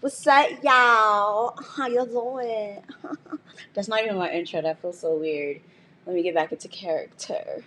What's up, y'all? How you doing? That's not even my intro. That feels so weird. Let me get back into character.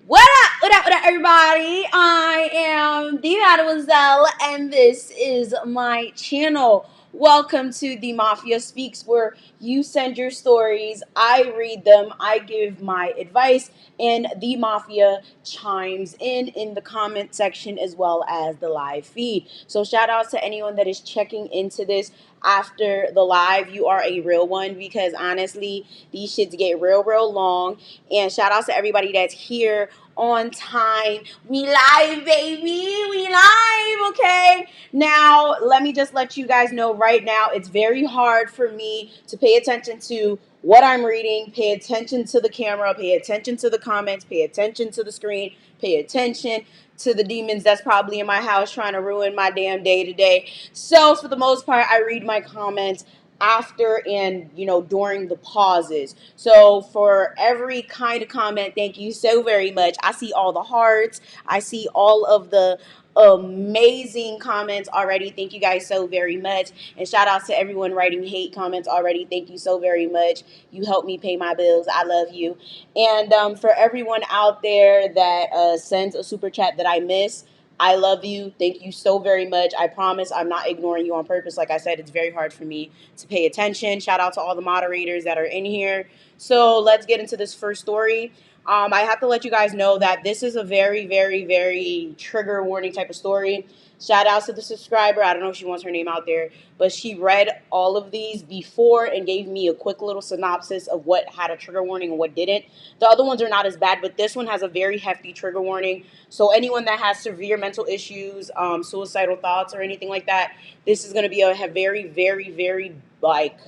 What up? What up? What up, everybody? I am the Mademoiselle, and this is my channel. Welcome to the Mafia Speaks, where you send your stories, I read them, I give my advice, and the Mafia chimes in the comment section as well as the live feed. So shout out to anyone that is checking into this after the live. You are a real one, because honestly, these shits get real long. And shout out to everybody that's here on time. We live, baby. We live, okay? Now, let me just let you guys know right now, it's very hard for me to pay attention to what I'm reading, pay attention to the camera, pay attention to the comments, pay attention to the screen, pay attention to the demons that's probably in my house trying to ruin my damn day today. So, for the most part, I read my comments after and during the pauses. So for every kind of comment, thank you so very much. I see all the hearts, I see all of the amazing comments already. Thank you guys so very much. And shout out to everyone writing hate comments already. Thank you so very much. You help me pay my bills. I love you. And for everyone out there that sends a super chat that I miss, I love you. Thank you so very much. I promise I'm not ignoring you on purpose. Like I said, it's very hard for me to pay attention. Shout out to all the moderators that are in here. So let's get into this first story. I have to let you guys know that this is a very trigger warning type of story. Shout out to the subscriber. I don't know if she wants her name out there, but she read all of these before and gave me a quick little synopsis of what had a trigger warning and what didn't. The other ones are not as bad, but this one has a very hefty trigger warning. So anyone that has severe mental issues, suicidal thoughts or anything like that, this is going to be a very like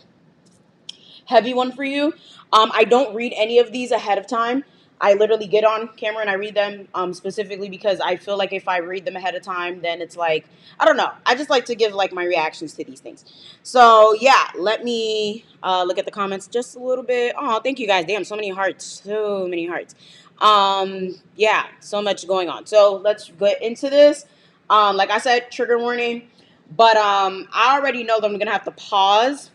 heavy one for you. I don't read any of these ahead of time. I literally get on camera and I read them specifically because I feel like if I read them ahead of time, then it's like, I don't know. I just like to give like my reactions to these things. So yeah, let me look at the comments just a little bit. Oh, thank you guys. Damn, so many hearts. So many hearts. Yeah, so much going on. So let's get into this. Like I said, trigger warning. But I already know that I'm going to have to pause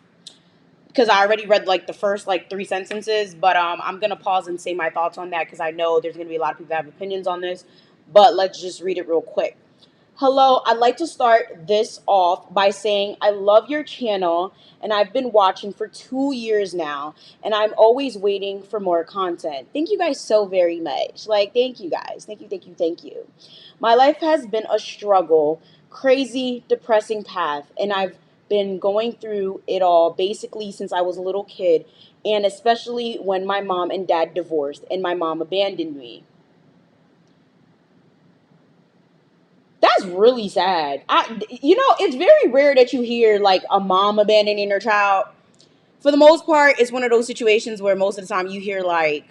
because I already read like the first like 3 sentences, but I'm gonna pause and say my thoughts on that because I know there's gonna be a lot of people that have opinions on this. But let's just read it real quick. Hello, I'd like to start this off by saying I love your channel and I've been watching for 2 years now and I'm always waiting for more content. Thank you guys so very much. Like, thank you guys. Thank you. My life has been a struggle, crazy, depressing path, and I've been going through it all basically since I was a little kid, and especially when my mom and dad divorced and my mom abandoned me. That's really sad. It's very rare that you hear like a mom abandoning her child. For the most part, it's one of those situations where most of the time you hear like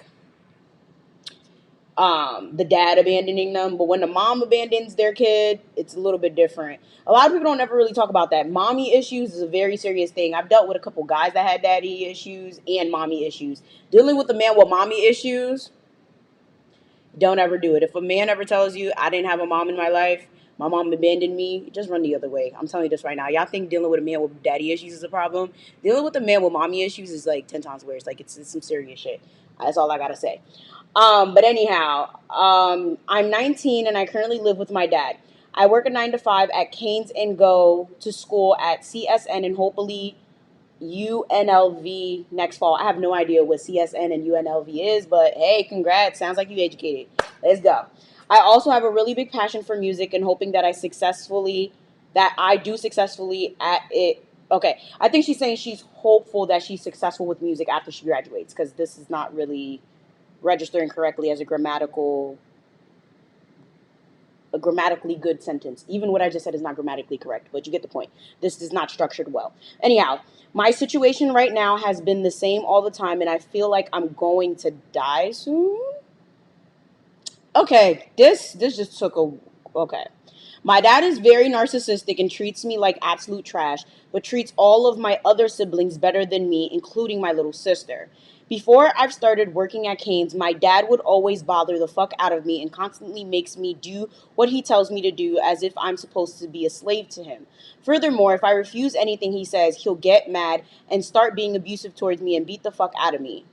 the dad abandoning them, but when the mom abandons their kid, it's a little bit different. A lot of people don't ever really talk about that. Mommy issues is a very serious thing. I've dealt with a couple guys that had daddy issues and mommy issues. Dealing with a man with mommy issues, don't ever do it. If a man ever tells you I didn't have a mom in my life, my mom abandoned me, just run the other way. I'm telling you this right now. Y'all think dealing with a man with daddy issues is a problem? Dealing with a man with mommy issues is like 10 times worse. Like it's some serious shit. That's all I gotta say. But anyhow, I'm 19 and I currently live with my dad. I work a 9 to 5 at Canes and go to school at CSN and hopefully UNLV next fall. I have no idea what CSN and UNLV is, but hey, congrats. Sounds like you educated. Let's go. I also have a really big passion for music and hoping that I do successfully at it. Okay, I think she's saying she's hopeful that she's successful with music after she graduates, because this is not really registering correctly as a grammatically good sentence. Even what I just said is not grammatically correct, but you get the point. This is not structured well. Anyhow, my situation right now has been the same all the time, and I feel like I'm going to die soon. Okay, this just took a... Okay. My dad is very narcissistic and treats me like absolute trash, but treats all of my other siblings better than me, including my little sister. Before I've started working at Cane's, my dad would always bother the fuck out of me and constantly makes me do what he tells me to do as if I'm supposed to be a slave to him. Furthermore, if I refuse anything he says, he'll get mad and start being abusive towards me and beat the fuck out of me.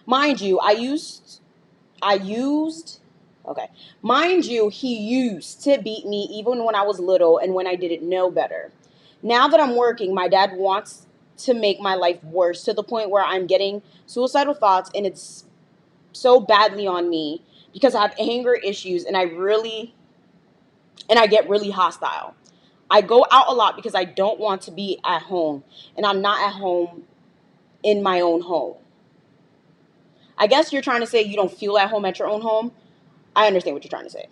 Mind you, I used okay. Mind you, he used to beat me even when I was little and when I didn't know better. Now that I'm working, my dad wants to make my life worse to the point where I'm getting suicidal thoughts, and it's so badly on me because I have anger issues and I get really hostile. I go out a lot because I don't want to be at home, and I'm not at home in my own home. I guess you're trying to say you don't feel at home at your own home. I understand what you're trying to say.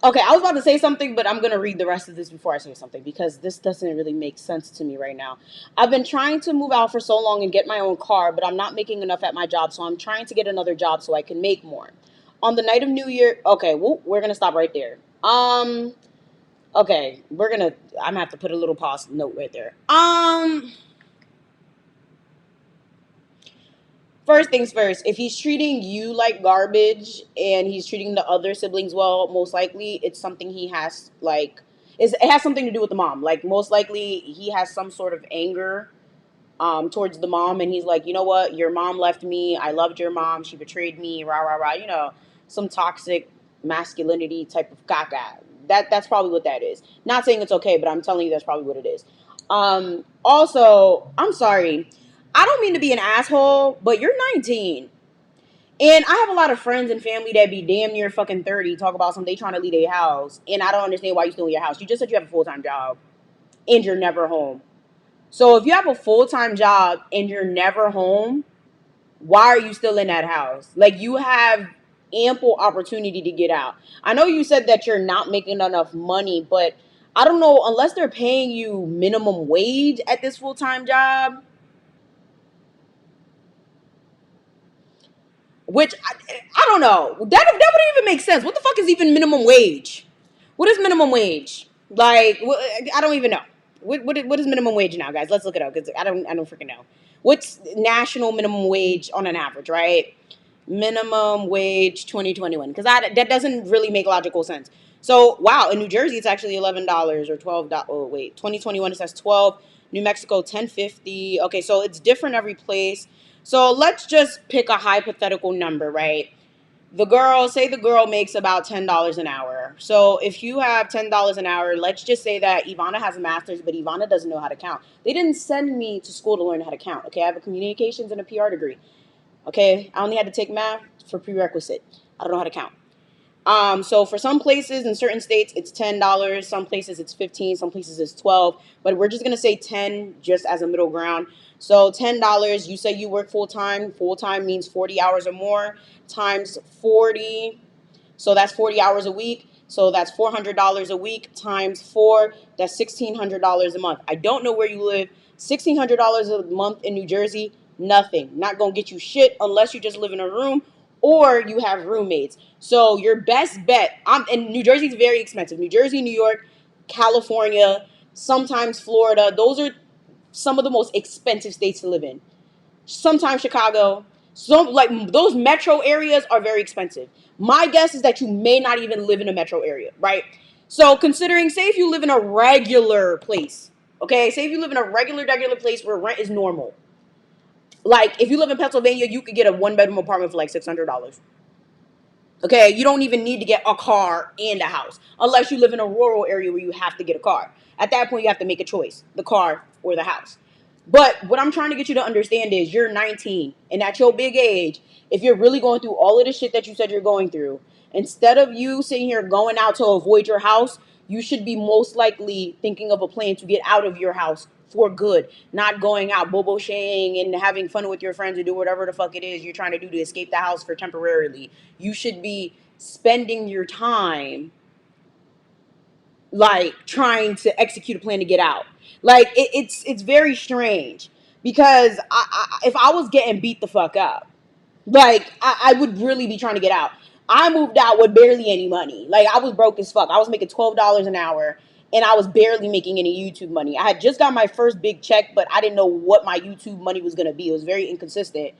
Okay, I was about to say something, but I'm going to read the rest of this before I say something because this doesn't really make sense to me right now. I've been trying to move out for so long and get my own car, but I'm not making enough at my job, so I'm trying to get another job so I can make more. On the night of New Year, okay, well, we're going to stop right there. Okay, I'm going to have to put a little pause note right there. First things first, if he's treating you like garbage and he's treating the other siblings well, most likely it's something he has, like, it has something to do with the mom. Like, most likely he has some sort of anger towards the mom, and he's like, you know what, your mom left me, I loved your mom, she betrayed me, rah, rah, rah, some toxic masculinity type of caca. That's probably what that is. Not saying it's okay, but I'm telling you that's probably what it is. Also, I'm sorry. I don't mean to be an asshole, but you're 19. And I have a lot of friends and family that be damn near fucking 30 talk about something they trying to leave their house. And I don't understand why you still in your house. You just said you have a full-time job and you're never home. So if you have a full-time job and you're never home, why are you still in that house? Like, you have ample opportunity to get out. I know you said that you're not making enough money, but I don't know, unless they're paying you minimum wage at this full-time job, which I don't know. That wouldn't even make sense. What the fuck is even minimum wage? What is minimum wage? Like, I don't even know. What is minimum wage now, guys? Let's look it up because I don't freaking know. What's national minimum wage on an average, right? Minimum wage 2021, because that doesn't really make logical sense. So wow, in New Jersey it's actually $11 or $12. Oh wait, 2021 it says 12. New Mexico 10.50. Okay, so it's different every place. So let's just pick a hypothetical number, right? Say the girl makes about $10 an hour. So if you have $10 an hour, let's just say that Yvana has a master's, but Yvana doesn't know how to count. They didn't send me to school to learn how to count. Okay, I have a communications and a PR degree. Okay, I only had to take math for prerequisite. I don't know how to count. So for some places in certain states, it's $10. Some places it's 15. Some places it's 12. But we're just gonna say 10 just as a middle ground. So $10. You say you work full time. Full time means 40 hours or more times 40. So that's 40 hours a week. So that's $400 a week times 4. That's $1,600 a month. I don't know where you live. $1,600 a month in New Jersey, nothing. Not gonna get you shit unless you just live in a room or you have roommates. So your best bet, and New Jersey's very expensive. New Jersey, New York, California, sometimes Florida. Those are some of the most expensive states to live in. Sometimes Chicago. Some, like, those metro areas are very expensive. My guess is that you may not even live in a metro area, right? So considering, say if you live in a regular place, okay? Say if you live in a regular place where rent is normal. Like, if you live in Pennsylvania, you could get a one-bedroom apartment for like $600. Okay, you don't even need to get a car and a house unless you live in a rural area where you have to get a car. At that point, you have to make a choice, the car or the house. But what I'm trying to get you to understand is you're 19, and at your big age, if you're really going through all of the shit that you said you're going through, instead of you sitting here going out to avoid your house, you should be most likely thinking of a plan to get out of your house for good, not going out bobo shaying and having fun with your friends or do whatever the fuck it is you're trying to do to escape the house for temporarily. You should be spending your time like trying to execute a plan to get out. Like, it's very strange because if I was getting beat the fuck up, like, I would really be trying to get out. I moved out with barely any money. Like, I was broke as fuck. I was making $12 an hour, and I was barely making any YouTube money. I had just got my first big check, but I didn't know what my YouTube money was going to be. It was very inconsistent.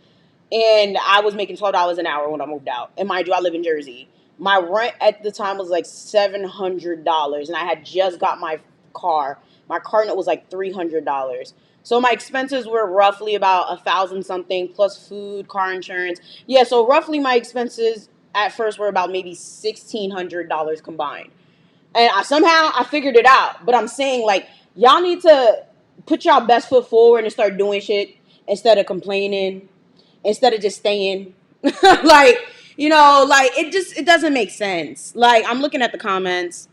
And I was making $12 an hour when I moved out. And mind you, I live in Jersey. My rent at the time was like $700, and I had just got my car. My car note was like $300. So my expenses were roughly about 1,000 something plus food, car insurance. Yeah, so roughly my expenses at first were about maybe $1,600 combined. And somehow I figured it out. But I'm saying, like, y'all need to put y'all best foot forward and start doing shit instead of complaining, instead of just staying. Like, like, it doesn't make sense. Like, I'm looking at the comments.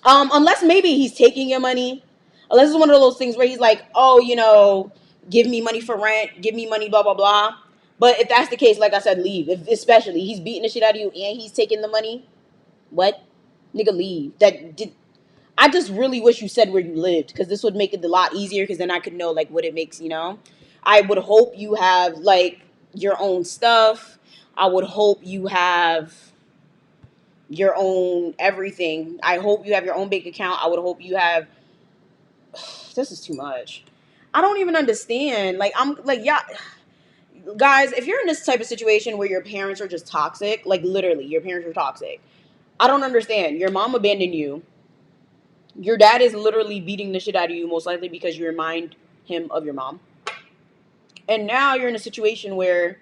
Unless maybe he's taking your money. Unless it's one of those things where he's like, oh, give me money for rent, give me money, blah, blah, blah. But if that's the case, like I said, leave. Especially he's beating the shit out of you and he's taking the money. What? Nigga, leave. I just really wish you said where you lived, because this would make it a lot easier, because then I could know, like, what it makes, I would hope you have, like, your own stuff. I would hope you have your own everything. I hope you have your own bank account. I would hope you have... This is too much. I don't even understand. Like, I'm like, yeah, guys, if you're in this type of situation where your parents are just toxic, like, literally, your parents are toxic, I don't understand. Your mom abandoned you. Your dad is literally beating the shit out of you, most likely because you remind him of your mom. And now you're in a situation where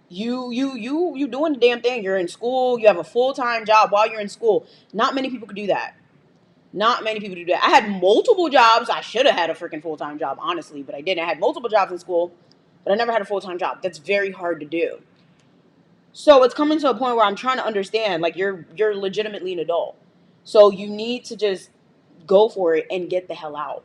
you doing the damn thing. You're in school. You have a full-time job while you're in school. Not many people could do that. Not many people do that. I had multiple jobs. I should have had a freaking full-time job, honestly, but I didn't. I had multiple jobs in school, but I never had a full-time job. That's very hard to do. So it's coming to a point where I'm trying to understand, like, you're legitimately an adult. So you need to just go for it and get the hell out.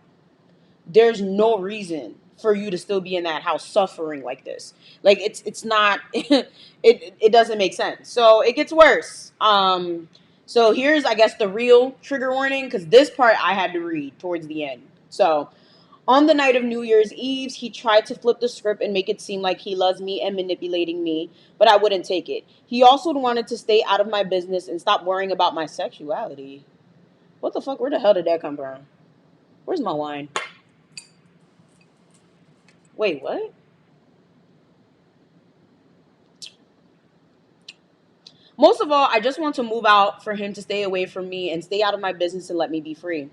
There's no reason for you to still be in that house suffering like this. Like, it's not, it doesn't make sense. So it gets worse. So here's, I guess, the real trigger warning, because this part I had to read towards the end. So, on the night of New Year's Eve, he tried to flip the script and make it seem like he loves me and manipulating me, but I wouldn't take it. He also wanted to stay out of my business and stop worrying about my sexuality. What the fuck? Where the hell did that come from? Where's my wine? Wait, what? Most of all, I just want to move out for him to stay away from me and stay out of my business and let me be free.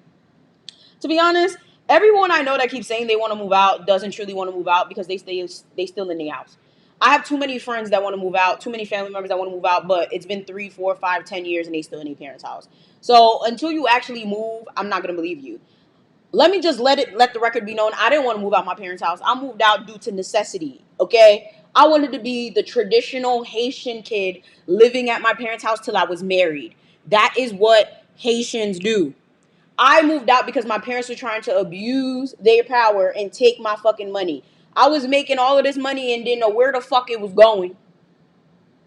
To be honest, everyone I know that keeps saying they want to move out doesn't truly want to move out because they still in their house. I have too many friends that want to move out, too many family members that want to move out, but it's been 3, 4, 5, 10 years and they still in their parents' house. So until you actually move, I'm not gonna believe you. Let me just let the record be known. I didn't want to move out my parents' house. I moved out due to necessity. Okay, I wanted to be the traditional Haitian kid living at my parents' house till I was married. That is what Haitians do. I moved out because my parents were trying to abuse their power and take my fucking money. I was making all of this money and didn't know where the fuck it was going.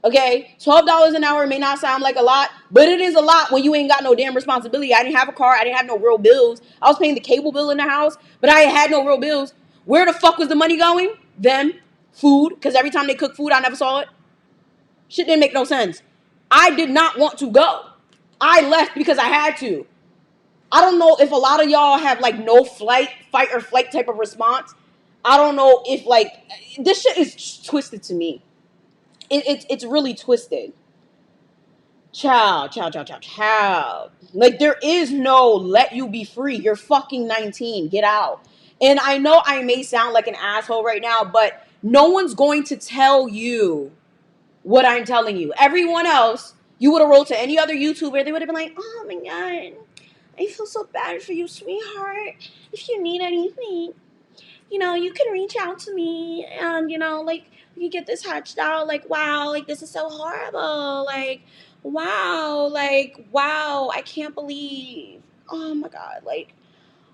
Okay, $12 an hour may not sound like a lot, but it is a lot when you ain't got no damn responsibility. I didn't have a car. I didn't have no real bills. I was paying the cable bill in the house, but I had no real bills. Where the fuck was the money going? Them. Food, because every time they cook food, I never saw it. Shit didn't make no sense. I did not want to go. I left because I had to. I don't know if a lot of y'all have, like, no fight or flight type of response. I don't know if, like, this shit is twisted to me. It's really twisted. Child. Like, there is no let you be free. You're fucking 19. Get out. And I know I may sound like an asshole right now, but no one's going to tell you what I'm telling you. Everyone else, you would have wrote to any other YouTuber, they would have been like, oh my God, I feel so bad for you, sweetheart. If you need anything, you can reach out to me and, like, we can get this hatched out. Like, wow, like, this is so horrible. Like, wow, I can't believe. Oh my God, like,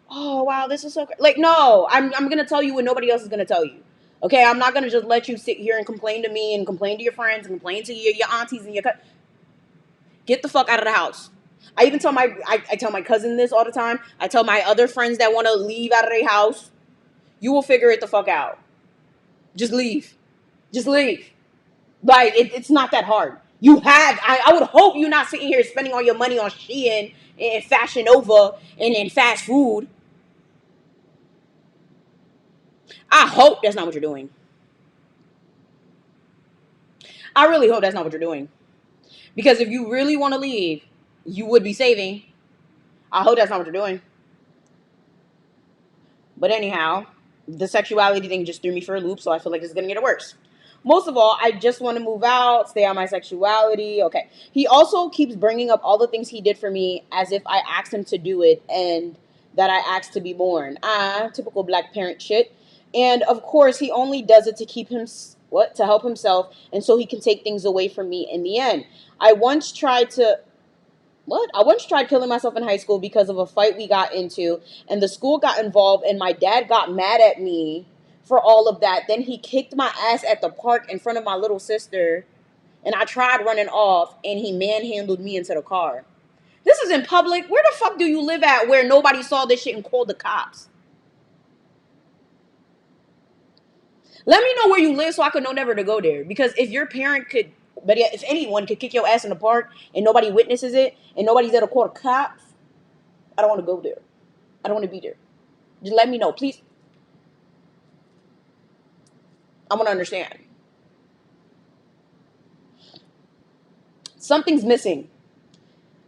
oh wow, this is so great. Like, no, I'm gonna tell you what nobody else is gonna tell you. Okay, I'm not gonna just let you sit here and complain to me and complain to your friends and complain to your aunties and your get the fuck out of the house. I even tell I tell my cousin this all the time. I tell my other friends that want to leave out of their house, you will figure it the fuck out. Just leave. Just leave. Like, it's not that hard. You have. I would hope you're not sitting here spending all your money on Shein and Fashion Nova and fast food. I hope that's not what you're doing. I really hope that's not what you're doing. Because if you really want to leave, you would be saving. I hope that's not what you're doing. But anyhow, the sexuality thing just threw me for a loop, so I feel like it's going to get worse. Most of all, I just want to move out, stay on my sexuality. Okay. He also keeps bringing up all the things he did for me as if I asked him to do it and that I asked to be born. Typical black parent shit. And of course, he only does it to keep him, to help himself, and so he can take things away from me in the end. I once tried killing myself in high school because of a fight we got into, and the school got involved, and my dad got mad at me for all of that. Then he kicked my ass at the park in front of my little sister, and I tried running off, and he manhandled me into the car. This is in public. Where the fuck do you live at where nobody saw this shit and called the cops? Let me know where you live so I could know never to go there. Because if your parent could, but if anyone could kick your ass in the park and nobody witnesses it and nobody's there to call the cops, I don't want to go there. I don't want to be there. Just let me know, please. I want to understand. Something's missing.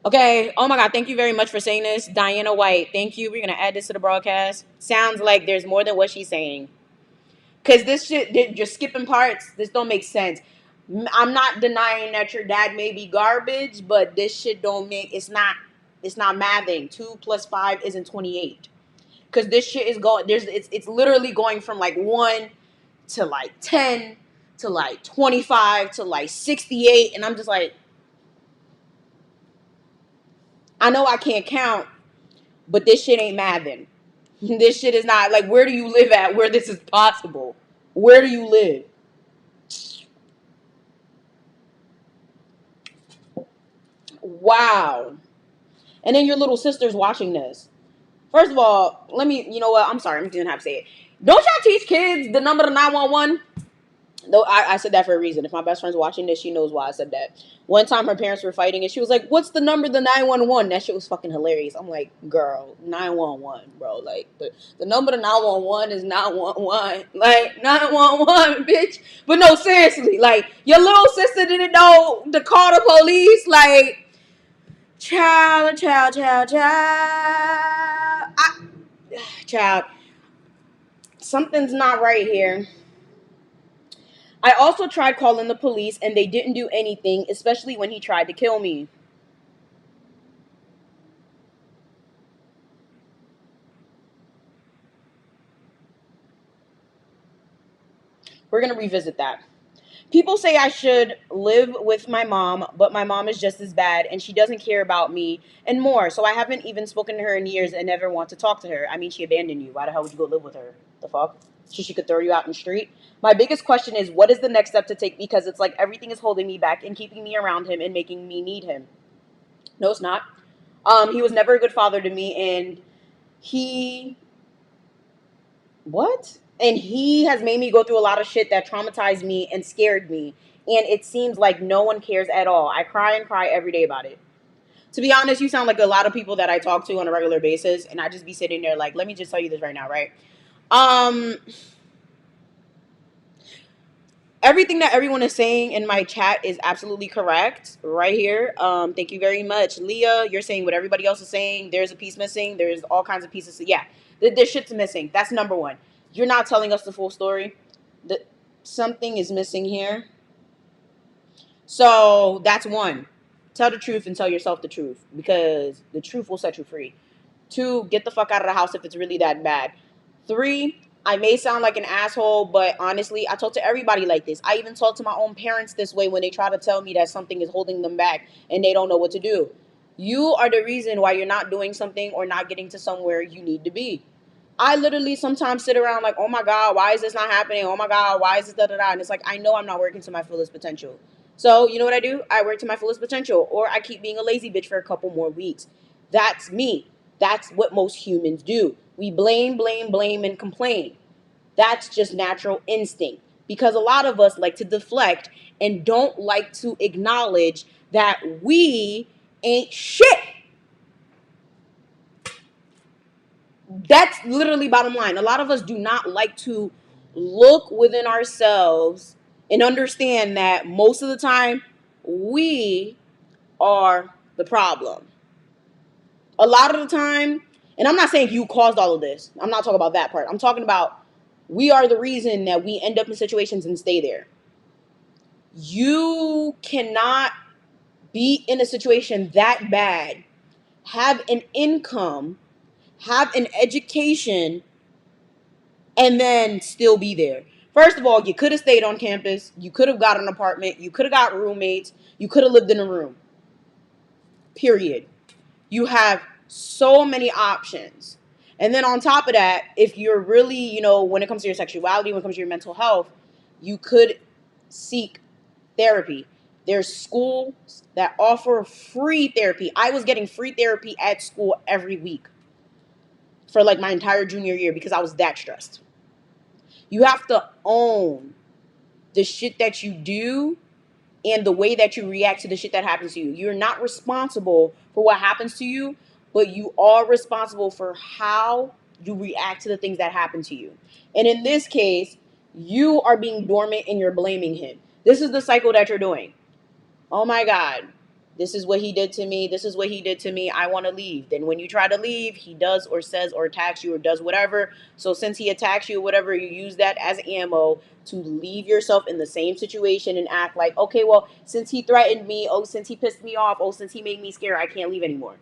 Okay. Oh my God. Thank you very much for saying this. Diana White. Thank you. We're going to add this to the broadcast. Sounds like there's more than what she's saying. Because this shit, just skipping parts, this don't make sense. I'm not denying that your dad may be garbage, but this shit don't make, it's not mathing. 2 + 5 isn't 28. Because this shit is going, it's literally going from like 1 to like 10 to like 25 to like 68. And I'm just like, I know I can't count, but this shit ain't mathing. This shit is not, like, where do you live at where this is possible? Where do you live? Wow. And then your little sister's watching this. First of all, you know what? I'm sorry. I'm just going to have to say it. Don't y'all teach kids the number to 911? Though I said that for a reason. If my best friend's watching this, she knows why I said that. One time her parents were fighting and she was like, what's the number to 911? That shit was fucking hilarious. I'm like, girl, 911, bro. Like, the number to 911 is 911. Like, 911, bitch. But no, seriously. Like, your little sister didn't know to call the police. Like, child. Child. Something's not right here. I also tried calling the police and they didn't do anything, especially when he tried to kill me. We're going to revisit that. People say I should live with my mom, but my mom is just as bad and she doesn't care about me and more. So I haven't even spoken to her in years and never want to talk to her. I mean, she abandoned you. Why the hell would you go live with her? The fuck? So she could throw you out in the street? My biggest question is, what is the next step to take? Because it's like everything is holding me back and keeping me around him and making me need him. No, it's not. He was never a good father to me, and he has made me go through a lot of shit that traumatized me and scared me. And it seems like no one cares at all. I cry and cry every day about it. To be honest, you sound like a lot of people that I talk to on a regular basis, and I just be sitting there like, let me just tell you this right now, right? Everything that everyone is saying in my chat is absolutely correct right here. Thank you very much. Leah, you're saying what everybody else is saying. There's a piece missing. There's all kinds of pieces. Yeah, this shit's missing. That's number one. You're not telling us the full story. Something is missing here. So that's one. Tell the truth and tell yourself the truth, because the truth will set you free. 2, get the fuck out of the house if it's really that bad. 3, I may sound like an asshole, but honestly, I talk to everybody like this. I even talk to my own parents this way when they try to tell me that something is holding them back and they don't know what to do. You are the reason why you're not doing something or not getting to somewhere you need to be. I literally sometimes sit around like, oh my God, why is this not happening? Oh my God, why is this da-da-da? And it's like, I know I'm not working to my fullest potential. So you know what I do? I work to my fullest potential, or I keep being a lazy bitch for a couple more weeks. That's me. That's what most humans do. We blame, and complain. That's just natural instinct. because a lot of us like to deflect and don't like to acknowledge that we ain't shit. That's literally bottom line. A lot of us do not like to look within ourselves and understand that most of the time we are the problem. A lot of the time, and I'm not saying you caused all of this. I'm not talking about that part. I'm talking about we are the reason that we end up in situations and stay there. You cannot be in a situation that bad, have an income, have an education, and then still be there. First of all, you could have stayed on campus. You could have got an apartment. You could have got roommates. You could have lived in a room. Period. You have so many options. And then on top of that, if you're really, when it comes to your sexuality, when it comes to your mental health, you could seek therapy. There's schools that offer free therapy. I was getting free therapy at school every week for like my entire junior year because I was that stressed. You have to own the shit that you do and the way that you react to the shit that happens to you. You're not responsible for what happens to you, but you are responsible for how you react to the things that happen to you. And in this case, you are being dormant and you're blaming him. This is the cycle that you're doing. Oh my God, this is what he did to me. This is what he did to me. I want to leave. Then when you try to leave, he does or says or attacks you or does whatever. So since he attacks you or whatever, you use that as ammo to leave yourself in the same situation and act like, okay, well, since he threatened me, since he pissed me off, since he made me scared, I can't leave anymore.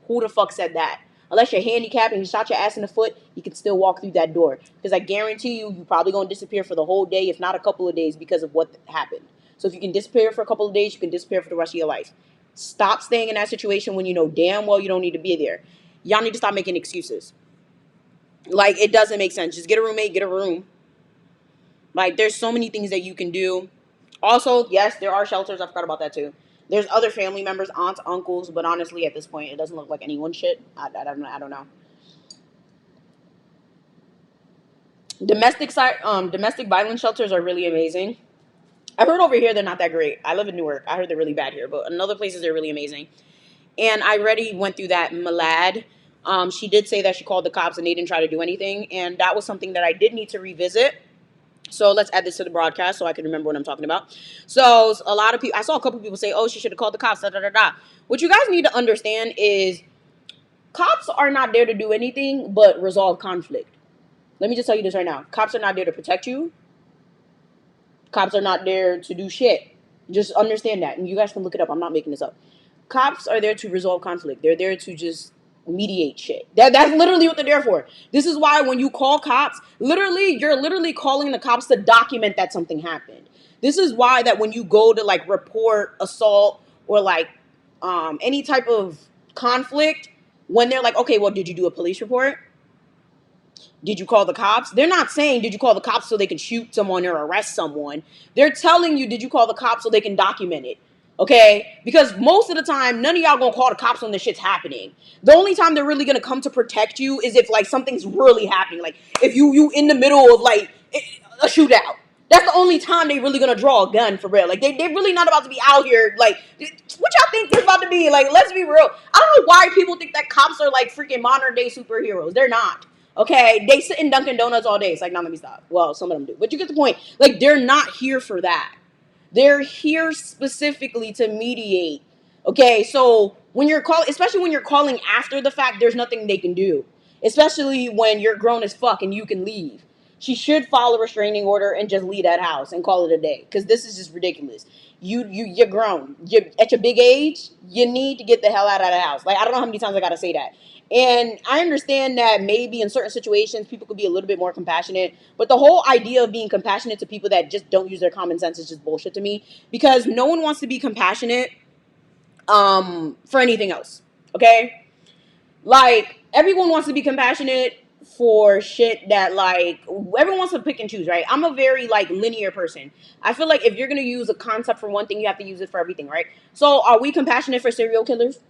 Who the fuck said that? Unless you're handicapped and he shot your ass in the foot, you can still walk through that door. Because I guarantee you're probably going to disappear for the whole day, if not a couple of days, because of what happened. So if you can disappear for a couple of days, you can disappear for the rest of your life. Stop staying in that situation when you know damn well you don't need to be there. Y'all need to stop making excuses. Like, it doesn't make sense. Just get a roommate, get a room. Like, there's so many things that you can do. Also, yes, there are shelters. I forgot about that too. There's other family members, aunts, uncles, but honestly, at this point, it doesn't look like anyone's shit. I don't know. Domestic violence shelters are really amazing. I heard over here they're not that great. I live in Newark. I heard they're really bad here, but in other places they're really amazing. And I already went through that Malad. She did say that she called the cops and they didn't try to do anything, and that was something that I did need to revisit. So let's add this to the broadcast so I can remember what I'm talking about. So a lot of people, I saw a couple people say, oh, she should have called the cops, da, da, da, da. What you guys need to understand is cops are not there to do anything but resolve conflict. Let me just tell you this right now. Cops are not there to protect you. Cops are not there to do shit. Just understand that. And you guys can look it up. I'm not making this up. Cops are there to resolve conflict. They're there to just mediate shit. That's literally what they're there for. This is why when you call cops, you're literally calling the cops to document that something happened. This is why that when you go to like report assault or like any type of conflict, when they're like, okay, well, did you do a police report? Did you call the cops? They're not saying, did you call the cops so they can shoot someone or arrest someone? They're telling you, did you call the cops so they can document it? Okay? Because most of the time, none of y'all gonna call the cops when this shit's happening. The only time they're really gonna come to protect you is if like something's really happening. Like if you in the middle of like a shootout. That's the only time they really gonna draw a gun for real. Like they're really not about to be out here like what y'all think they're about to be. Like, let's be real. I don't know why people think that cops are like freaking modern day superheroes. They're not. Okay, they sit in Dunkin' Donuts all day. It's like, no, let me stop. Well, some of them do, but you get the point. Like, they're not here for that. They're here specifically to mediate. Okay, so when you're calling, especially when you're calling after the fact, there's nothing they can do. Especially when you're grown as fuck and you can leave. She should file a restraining order and just leave that house and call it a day. Because this is just ridiculous. You're grown. You're at your big age. You need to get the hell out of the house. Like, I don't know how many times I gotta say that. And I understand that maybe in certain situations people could be a little bit more compassionate, but the whole idea of being compassionate to people that just don't use their common sense is just bullshit to me, because no one wants to be compassionate for anything else. Okay? Like, everyone wants to be compassionate for shit that, like, everyone wants to pick and choose, right? I'm a very, like, linear person. I feel like if you're going to use a concept for one thing, you have to use it for everything, right? So, are we compassionate for serial killers?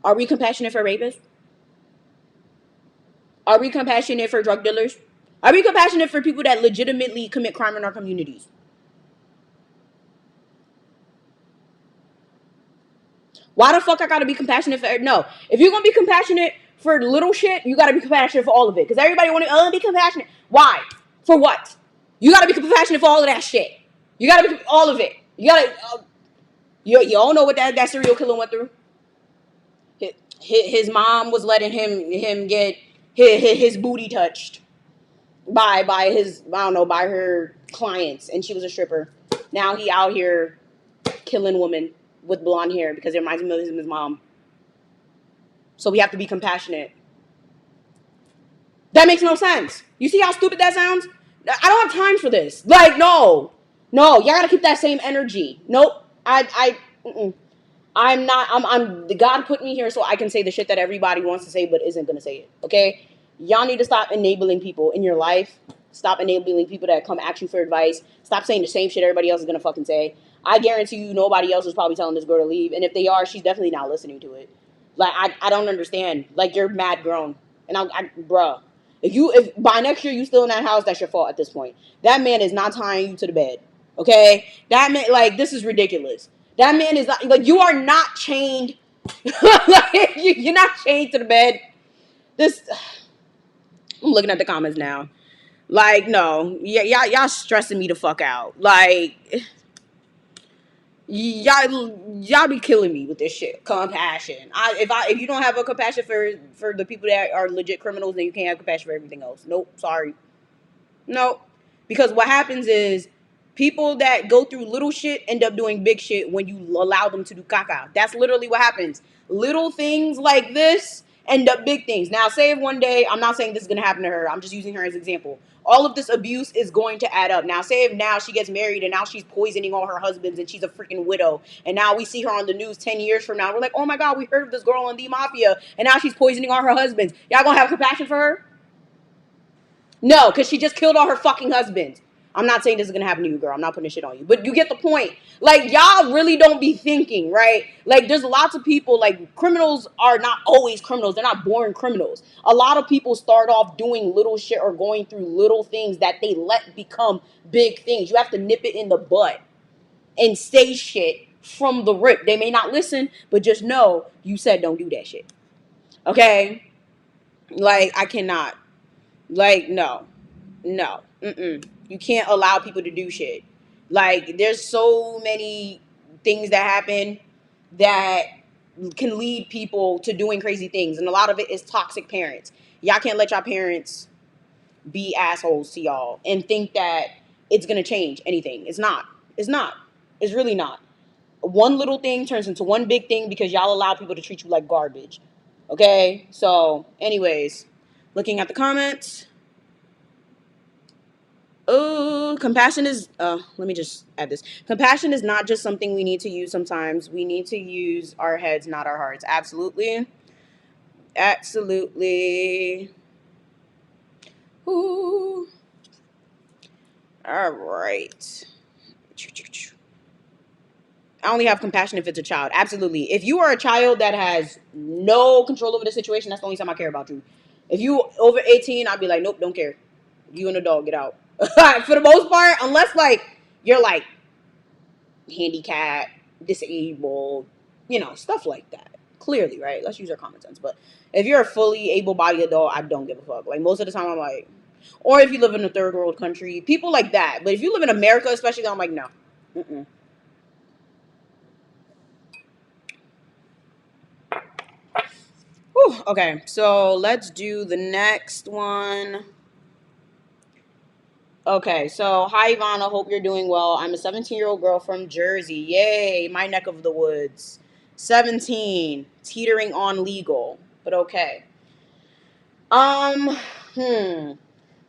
Are we compassionate for rapists? Are we compassionate for drug dealers? Are we compassionate for people that legitimately commit crime in our communities? Why the fuck I gotta be compassionate for? No, if you're gonna be compassionate for little shit, you gotta be compassionate for all of it. Because everybody want to be compassionate. Why? For what? You gotta be compassionate for all of that shit. You gotta be all of it. You gotta. You all know what that serial killer went through. His mom was letting him get his booty touched by his, I don't know, by her clients, and she was a stripper. Now he out here killing women with blonde hair because it reminds him of his mom. So we have to be compassionate. That makes no sense. You see how stupid that sounds? I don't have time for this. Like, no, y'all gotta keep that same energy. Nope. I'm not. God put me here so I can say the shit that everybody wants to say but isn't gonna say it. Okay. Y'all need to stop enabling people in your life. Stop enabling people that come at you for advice. Stop saying the same shit everybody else is gonna fucking say. I guarantee you nobody else is probably telling this girl to leave. And if they are, she's definitely not listening to it. Like, I don't understand. Like, you're mad grown. And bruh. If by next year you still in that house, that's your fault at this point. That man is not tying you to the bed. Okay? That man, like, this is ridiculous. That man is not, like, you are not chained. Like, you're not chained to the bed. This, I'm looking at the comments now. Like, no, y'all stressing me the fuck out. Like, y'all be killing me with this shit. Compassion. If you don't have a compassion for the people that are legit criminals, then you can't have compassion for everything else. Nope, sorry. Nope. Because what happens is people that go through little shit end up doing big shit when you allow them to do caca. That's literally what happens. Little things like this end up big things. Now, say if one day, I'm not saying this is going to happen to her. I'm just using her as an example. All of this abuse is going to add up. Now, say if now she gets married and now she's poisoning all her husbands and she's a freaking widow. And now we see her on the news 10 years from now. We're like, oh my God, we heard of this girl on the Mafia. And now she's poisoning all her husbands. Y'all going to have compassion for her? No, because she just killed all her fucking husbands. I'm not saying this is going to happen to you, girl. I'm not putting shit on you. But you get the point. Like, y'all really don't be thinking, right? Like, there's lots of people, like, criminals are not always criminals. They're not born criminals. A lot of people start off doing little shit or going through little things that they let become big things. You have to nip it in the butt and say shit from the rip. They may not listen, but just know you said don't do that shit. Okay? Like, I cannot. Like, no. You can't allow people to do shit. Like, there's so many things that happen that can lead people to doing crazy things. And a lot of it is toxic parents. Y'all can't let y'all parents be assholes to y'all and think that it's going to change anything. It's not. It's not. It's really not. One little thing turns into one big thing because y'all allow people to treat you like garbage. Okay? So, anyways, looking at the comments. Oh, compassion is, let me just add this. Compassion is not just something we need to use sometimes. We need to use our heads, not our hearts. Absolutely. Absolutely. Ooh. All right. I only have compassion if it's a child. Absolutely. If you are a child that has no control over the situation, that's the only time I care about you. If you over 18, I'd be like, nope, don't care. You and the dog, get out. For the most part, unless like you're like handicapped, disabled, stuff like that. Clearly, right? Let's use our common sense. But if you're a fully able-bodied adult, I don't give a fuck. Like, most of the time, I'm like, or if you live in a third world country, people like that. But if you live in America, especially, I'm like, no. Whew, okay, so let's do the next one. Okay, so hi Yvana, hope you're doing well. I'm a 17-year-old girl from Jersey. Yay, my neck of the woods. 17, teetering on legal, but okay. Who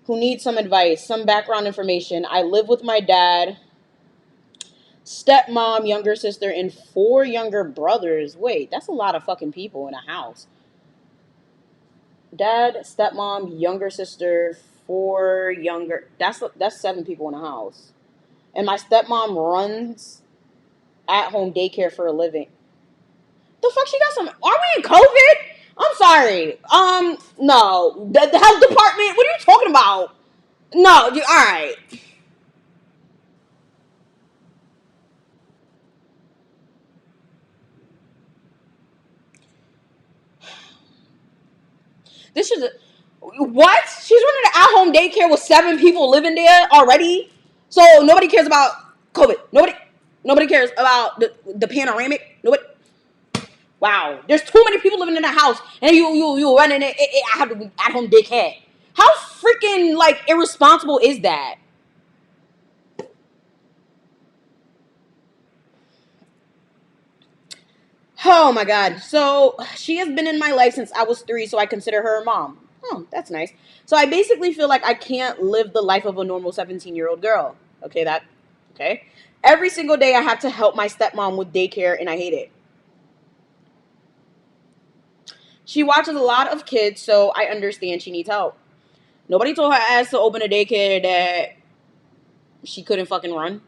needs some advice, some background information. I live with my dad, stepmom, younger sister, and 4 younger brothers. Wait, that's a lot of fucking people in a house. Dad, stepmom, younger sister, 4 younger. That's 7 people in a house. And my stepmom runs at-home daycare for a living. The fuck, she got some? Are we in COVID? I'm sorry. No. The health department. What are you talking about? No, all right. This is what? She's running an at-home daycare with 7 people living there already. So nobody cares about COVID. Nobody cares about the panoramic. Nobody. Wow, there's too many people living in the house, and you running it. I have to be at-home daycare. How freaking like irresponsible is that? Oh my god. So she has been in my life since I was 3, so I consider her a mom. Oh, that's nice. So I basically feel like I can't live the life of a normal 17-year-old girl. Okay. Every single day I have to help my stepmom with daycare and I hate it. She watches a lot of kids, so I understand she needs help. Nobody told her ass to open a daycare that she couldn't fucking run.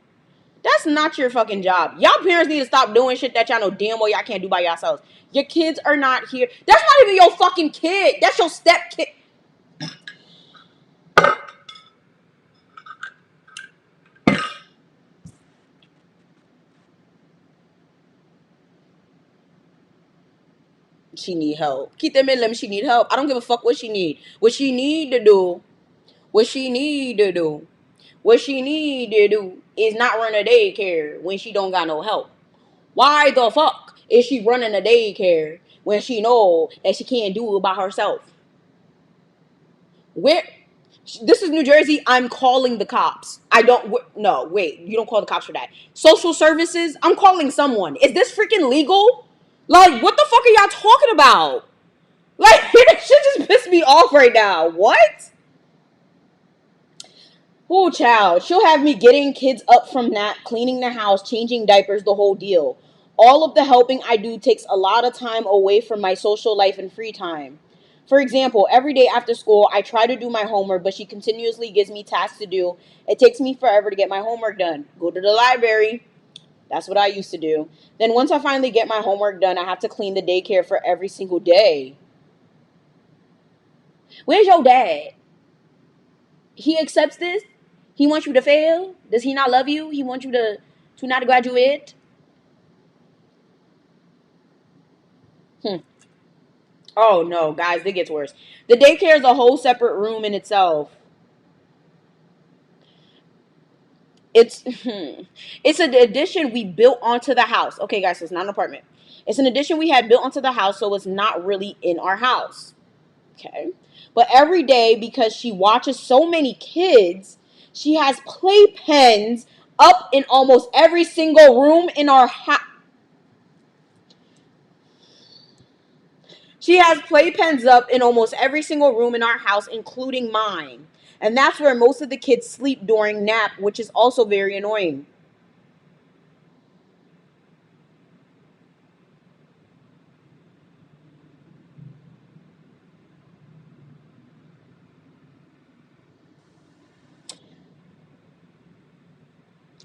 That's not your fucking job. Y'all parents need to stop doing shit that y'all know damn well y'all can't do by yourselves. Your kids are not here. That's not even your fucking kid. That's your step kid. She need help. Keep them in them. She need help. I don't give a fuck what she need. What she need to do. What she need to do. What she need to do is not run a daycare when she don't got no help. Why the fuck is she running a daycare when she know that she can't do it by herself? Where? This is New Jersey. I'm calling the cops. I don't. No, wait. You don't call the cops for that. Social services. I'm calling someone. Is this freaking legal? Like, what the fuck are y'all talking about? Like, this shit just pissed me off right now. What? Oh, child. She'll have me getting kids up from nap, cleaning the house, changing diapers, the whole deal. All of the helping I do takes a lot of time away from my social life and free time. For example, every day after school, I try to do my homework, but she continuously gives me tasks to do. It takes me forever to get my homework done. Go to the library. That's what I used to do. Then once I finally get my homework done, I have to clean the daycare for every single day. Where's your dad? He accepts this? He wants you to fail? Does he not love you? He wants you to not graduate? Oh no, guys, it gets worse. The daycare is a whole separate room in itself. It's it's an addition we built onto the house. Okay, guys, so it's not an apartment. It's an addition we had built onto the house, so it's not really in our house. Okay. But every day, because she watches so many kids, she has playpens up in almost every single room in our house. She has playpens up in almost every single room in our house, including mine. And that's where most of the kids sleep during nap, which is also very annoying.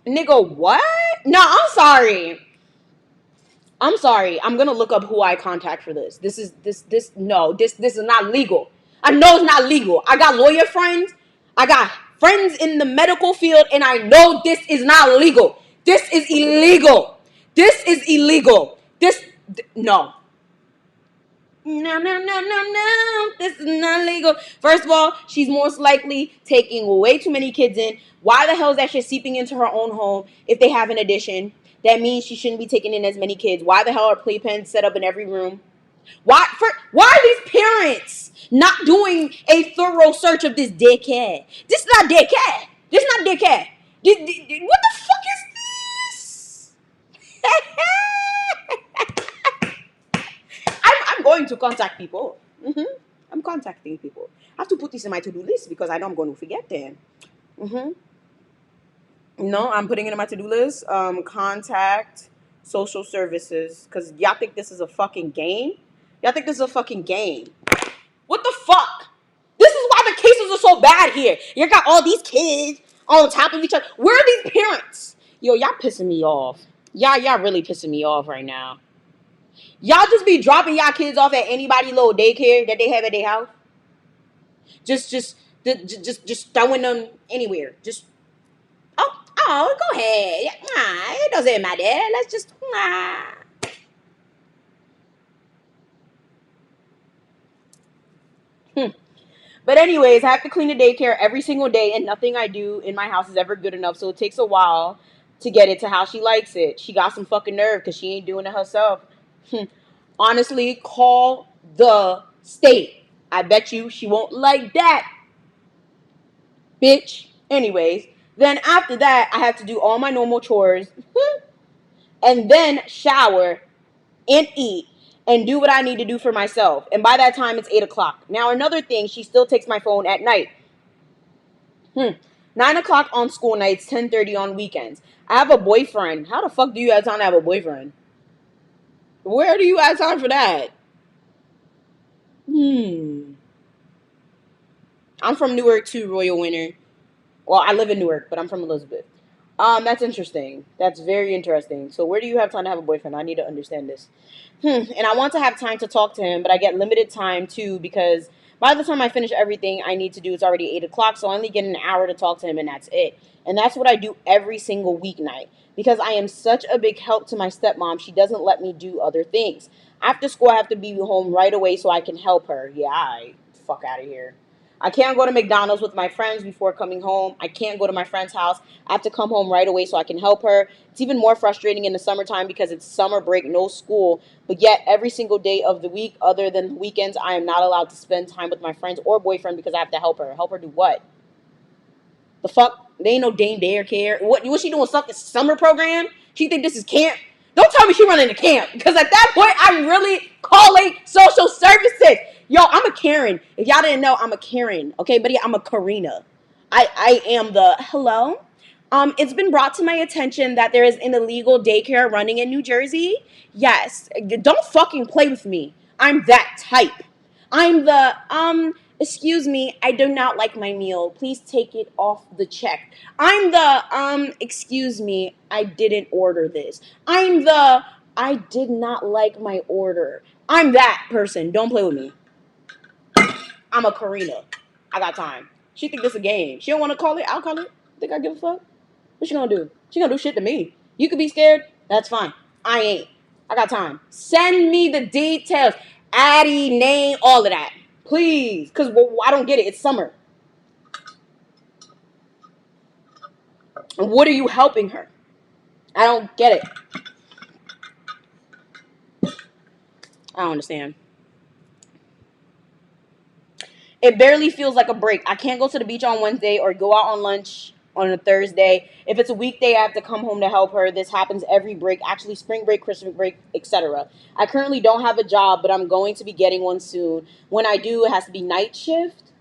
Nigga, what? No, I'm sorry. I'm sorry. I'm gonna look up who I contact for this. This is not legal. I know it's not legal. I got lawyer friends. I got friends in the medical field, and I know this is not legal. This is illegal. This is illegal. No. No. This is not legal. First of all, she's most likely taking way too many kids in. Why the hell is that shit seeping into her own home if they have an addition? That means she shouldn't be taking in as many kids. Why the hell are playpens set up in every room? Why are these parents not doing a thorough search of this daycare? This is not daycare. This is not daycare. What the fuck is this? I'm going to contact people. I'm contacting people. I have to put this in my to-do list because I know I'm going to forget them. No, I'm putting it in my to-do list. Contact social services. Because y'all think this is a fucking game? Y'all think this is a fucking game? What the fuck? This is why the cases are so bad here. You got all these kids on top of each other. Where are these parents? Yo, y'all pissing me off. Y'all really pissing me off right now. Y'all just be dropping y'all kids off at anybody little daycare that they have at their house. Just Just throwing them anywhere. Just go ahead. It doesn't matter. Let's just But anyways, I have to clean the daycare every single day, and nothing I do in my house is ever good enough. So it takes a while to get it to how she likes it. She got some fucking nerve because she ain't doing it herself. Honestly, call the state. I bet you she won't like that, bitch. Anyways, then after that, I have to do all my normal chores and then shower and eat and do what I need to do for myself. And by that time, it's 8 o'clock. Now, another thing, she still takes my phone at night. 9 o'clock on school nights, 10:30 on weekends. I have a boyfriend. How the fuck do you have time to have a boyfriend? Where do you have time for that? I'm from Newark too, Royal Winter. Well, I live in Newark, but I'm from Elizabeth. That's interesting. That's very interesting. So where do you have time to have a boyfriend? I need to understand this. And I want to have time to talk to him, but I get limited time too because by the time I finish everything I need to do, it's already 8 o'clock, so I only get an hour to talk to him, and that's it. And that's what I do every single weeknight because I am such a big help to my stepmom. She doesn't let me do other things. After school, I have to be home right away so I can help her. Yeah, fuck out of here. I can't go to McDonald's with my friends before coming home. I can't go to my friend's house. I have to come home right away so I can help her. It's even more frustrating in the summertime because it's summer break, no school. But yet, every single day of the week, other than the weekends, I am not allowed to spend time with my friends or boyfriend because I have to help her. Help her do what? The fuck? They ain't no dame daycare. What she doing? Summer program? She think this is camp? Don't tell me she running a camp because at that point I'm really calling social services. Yo, I'm a Karen. If y'all didn't know, I'm a Karen. Okay, but yeah, I'm a Karina. I am the hello. It's been brought to my attention that there is an illegal daycare running in New Jersey. Yes, don't fucking play with me. I'm that type. I'm the excuse me, I do not like my meal. Please take it off the check. I'm the excuse me, I didn't order this. I'm the I did not like my order. I'm that person. Don't play with me. I'm a Karina. I got time. She think this a game. She don't want to call it. I'll call it. Think I give a fuck? What she gonna do? She gonna do shit to me. You could be scared. That's fine. I ain't. I got time. Send me the details. Addie, name, all of that. Please. Because I don't get it. It's summer. And what are you helping her? I don't get it. I don't understand. It barely feels like a break. I can't go to the beach on Wednesday or go out on lunch on a Thursday. If it's a weekday, I have to come home to help her. This happens every break, actually spring break, Christmas break, etc. I currently don't have a job, but I'm going to be getting one soon. When I do, it has to be night shift.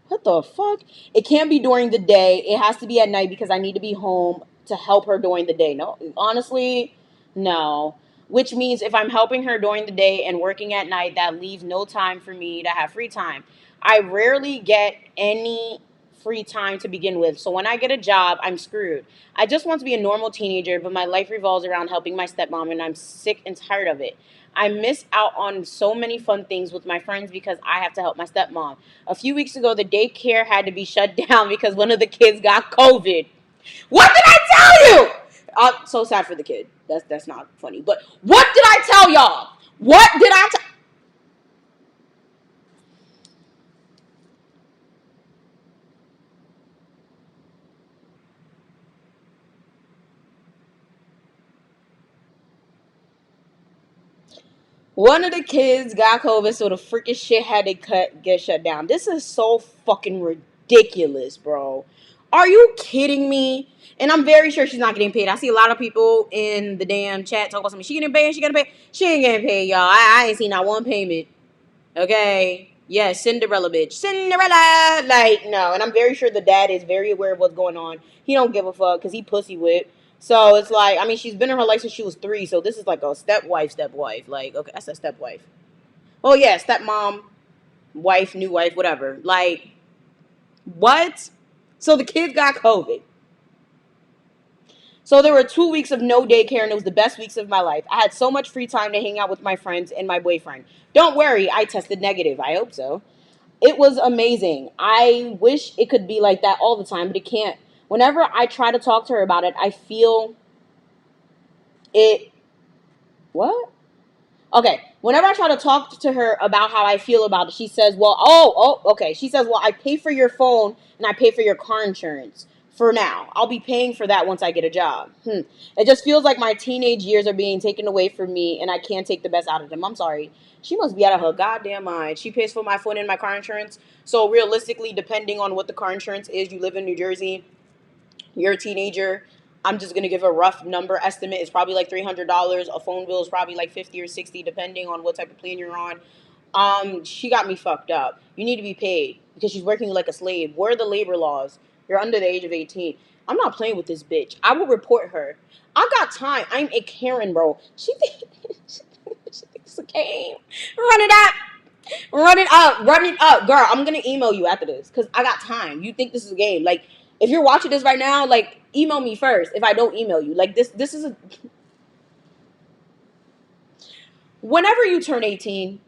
What the fuck? It can't be during the day. It has to be at night because I need to be home to help her during the day. No, honestly, no. Which means if I'm helping her during the day and working at night, that leaves no time for me to have free time. I rarely get any free time to begin with. So when I get a job, I'm screwed. I just want to be a normal teenager, but my life revolves around helping my stepmom, and I'm sick and tired of it. I miss out on so many fun things with my friends because I have to help my stepmom. A few weeks ago, the daycare had to be shut down because one of the kids got COVID. What did I tell you? I'm so sad for the kid. That's not funny. But what did I tell y'all? What did I tell? One of the kids got COVID, so the freaking shit had to get shut down. This is so fucking ridiculous, bro. Are you kidding me? And I'm very sure she's not getting paid. I see a lot of people in the damn chat talk about something. She getting paid, she getting paid. She ain't getting paid, y'all. I ain't seen not one payment. Okay? Yeah, Cinderella, bitch. Cinderella! Like, no. And I'm very sure the dad is very aware of what's going on. He don't give a fuck because he pussy whipped. So it's like, I mean, she's been in her life since she was 3, so this is like a stepwife. Like, okay, that's a stepwife. Oh, yeah, stepmom, wife, new wife, whatever. Like, what? So the kids got COVID. So there were 2 weeks of no daycare, and it was the best weeks of my life. I had so much free time to hang out with my friends and my boyfriend. Don't worry, I tested negative. I hope so. It was amazing. I wish it could be like that all the time, but it can't. Whenever I try to talk to her about it, I feel it. What? Okay. Whenever I try to talk to her about how I feel about it, she says, well, okay. She says, well, I pay for your phone and I pay for your car insurance for now. I'll be paying for that once I get a job. It just feels like my teenage years are being taken away from me and I can't take the best out of them. I'm sorry. She must be out of her goddamn mind. She pays for my phone and my car insurance. So realistically, depending on what the car insurance is, you live in New Jersey, you're a teenager. I'm just gonna give a rough number estimate. It's probably like $300. A phone bill is probably like 50 or 60, depending on what type of plan you're on. She got me fucked up. You need to be paid because she's working like a slave. Where are the labor laws? You're under the age of 18. I'm not playing with this bitch. I will report her. I got time. I'm a Karen, bro. She thinks it's a game. Run it up. Run it up. Run it up. Girl, I'm going to email you after this because I got time. You think this is a game. Like, if you're watching this right now, like, email me first if I don't email you. Like, this is a... Whenever you turn 18,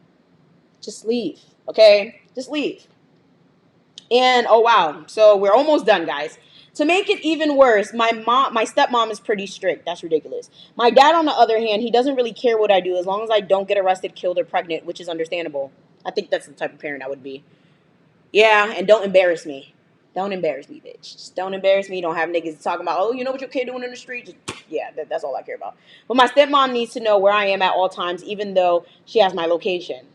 just leave, okay? Just leave. And, oh, wow. So, we're almost done, guys. To make it even worse, my stepmom is pretty strict. That's ridiculous. My dad, on the other hand, he doesn't really care what I do as long as I don't get arrested, killed, or pregnant, which is understandable. I think that's the type of parent I would be. Yeah, and don't embarrass me. Don't embarrass me, bitch. Just don't embarrass me. Don't have niggas talking about, oh, you know what your kid doing in the street? Just, yeah, that's all I care about. But my stepmom needs to know where I am at all times, even though she has my location.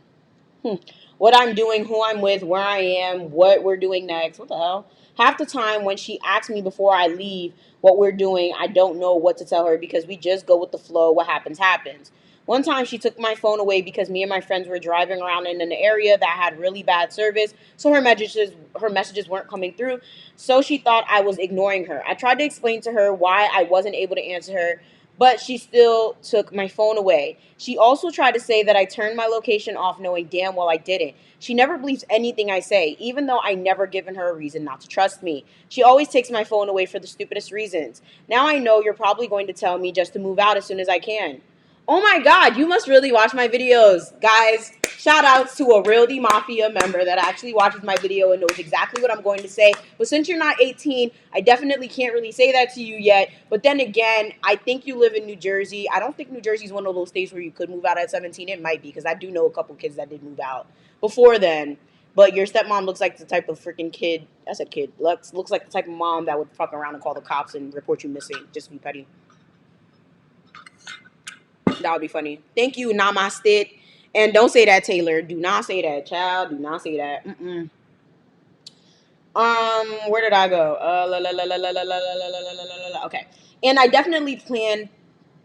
What I'm doing, who I'm with, where I am, what we're doing next. What the hell? Half the time when she asks me before I leave what we're doing, I don't know what to tell her because we just go with the flow. What happens, happens. One time she took my phone away because me and my friends were driving around in an area that had really bad service, so her messages weren't coming through. So she thought I was ignoring her. I tried to explain to her why I wasn't able to answer her, but she still took my phone away. She also tried to say that I turned my location off knowing damn well I didn't. She never believes anything I say, even though I never given her a reason not to trust me. She always takes my phone away for the stupidest reasons. Now I know you're probably going to tell me just to move out as soon as I can. Oh my God, you must really watch my videos. Guys, shout outs to a real Mafia member that actually watches my video and knows exactly what I'm going to say. But since you're not 18, I definitely can't really say that to you yet. But then again, I think you live in New Jersey. I don't think New Jersey is one of those states where you could move out at 17. It might be because I do know a couple kids that did move out before then. But your stepmom looks like the type of freaking kid. I said kid. Looks like the type of mom that would fuck around and call the cops and report you missing just to be petty. That would be funny. Thank you, Namaste. And don't say that, Taylor. Do not say that, child. Do not say that. Where did I go? Okay. And I definitely plan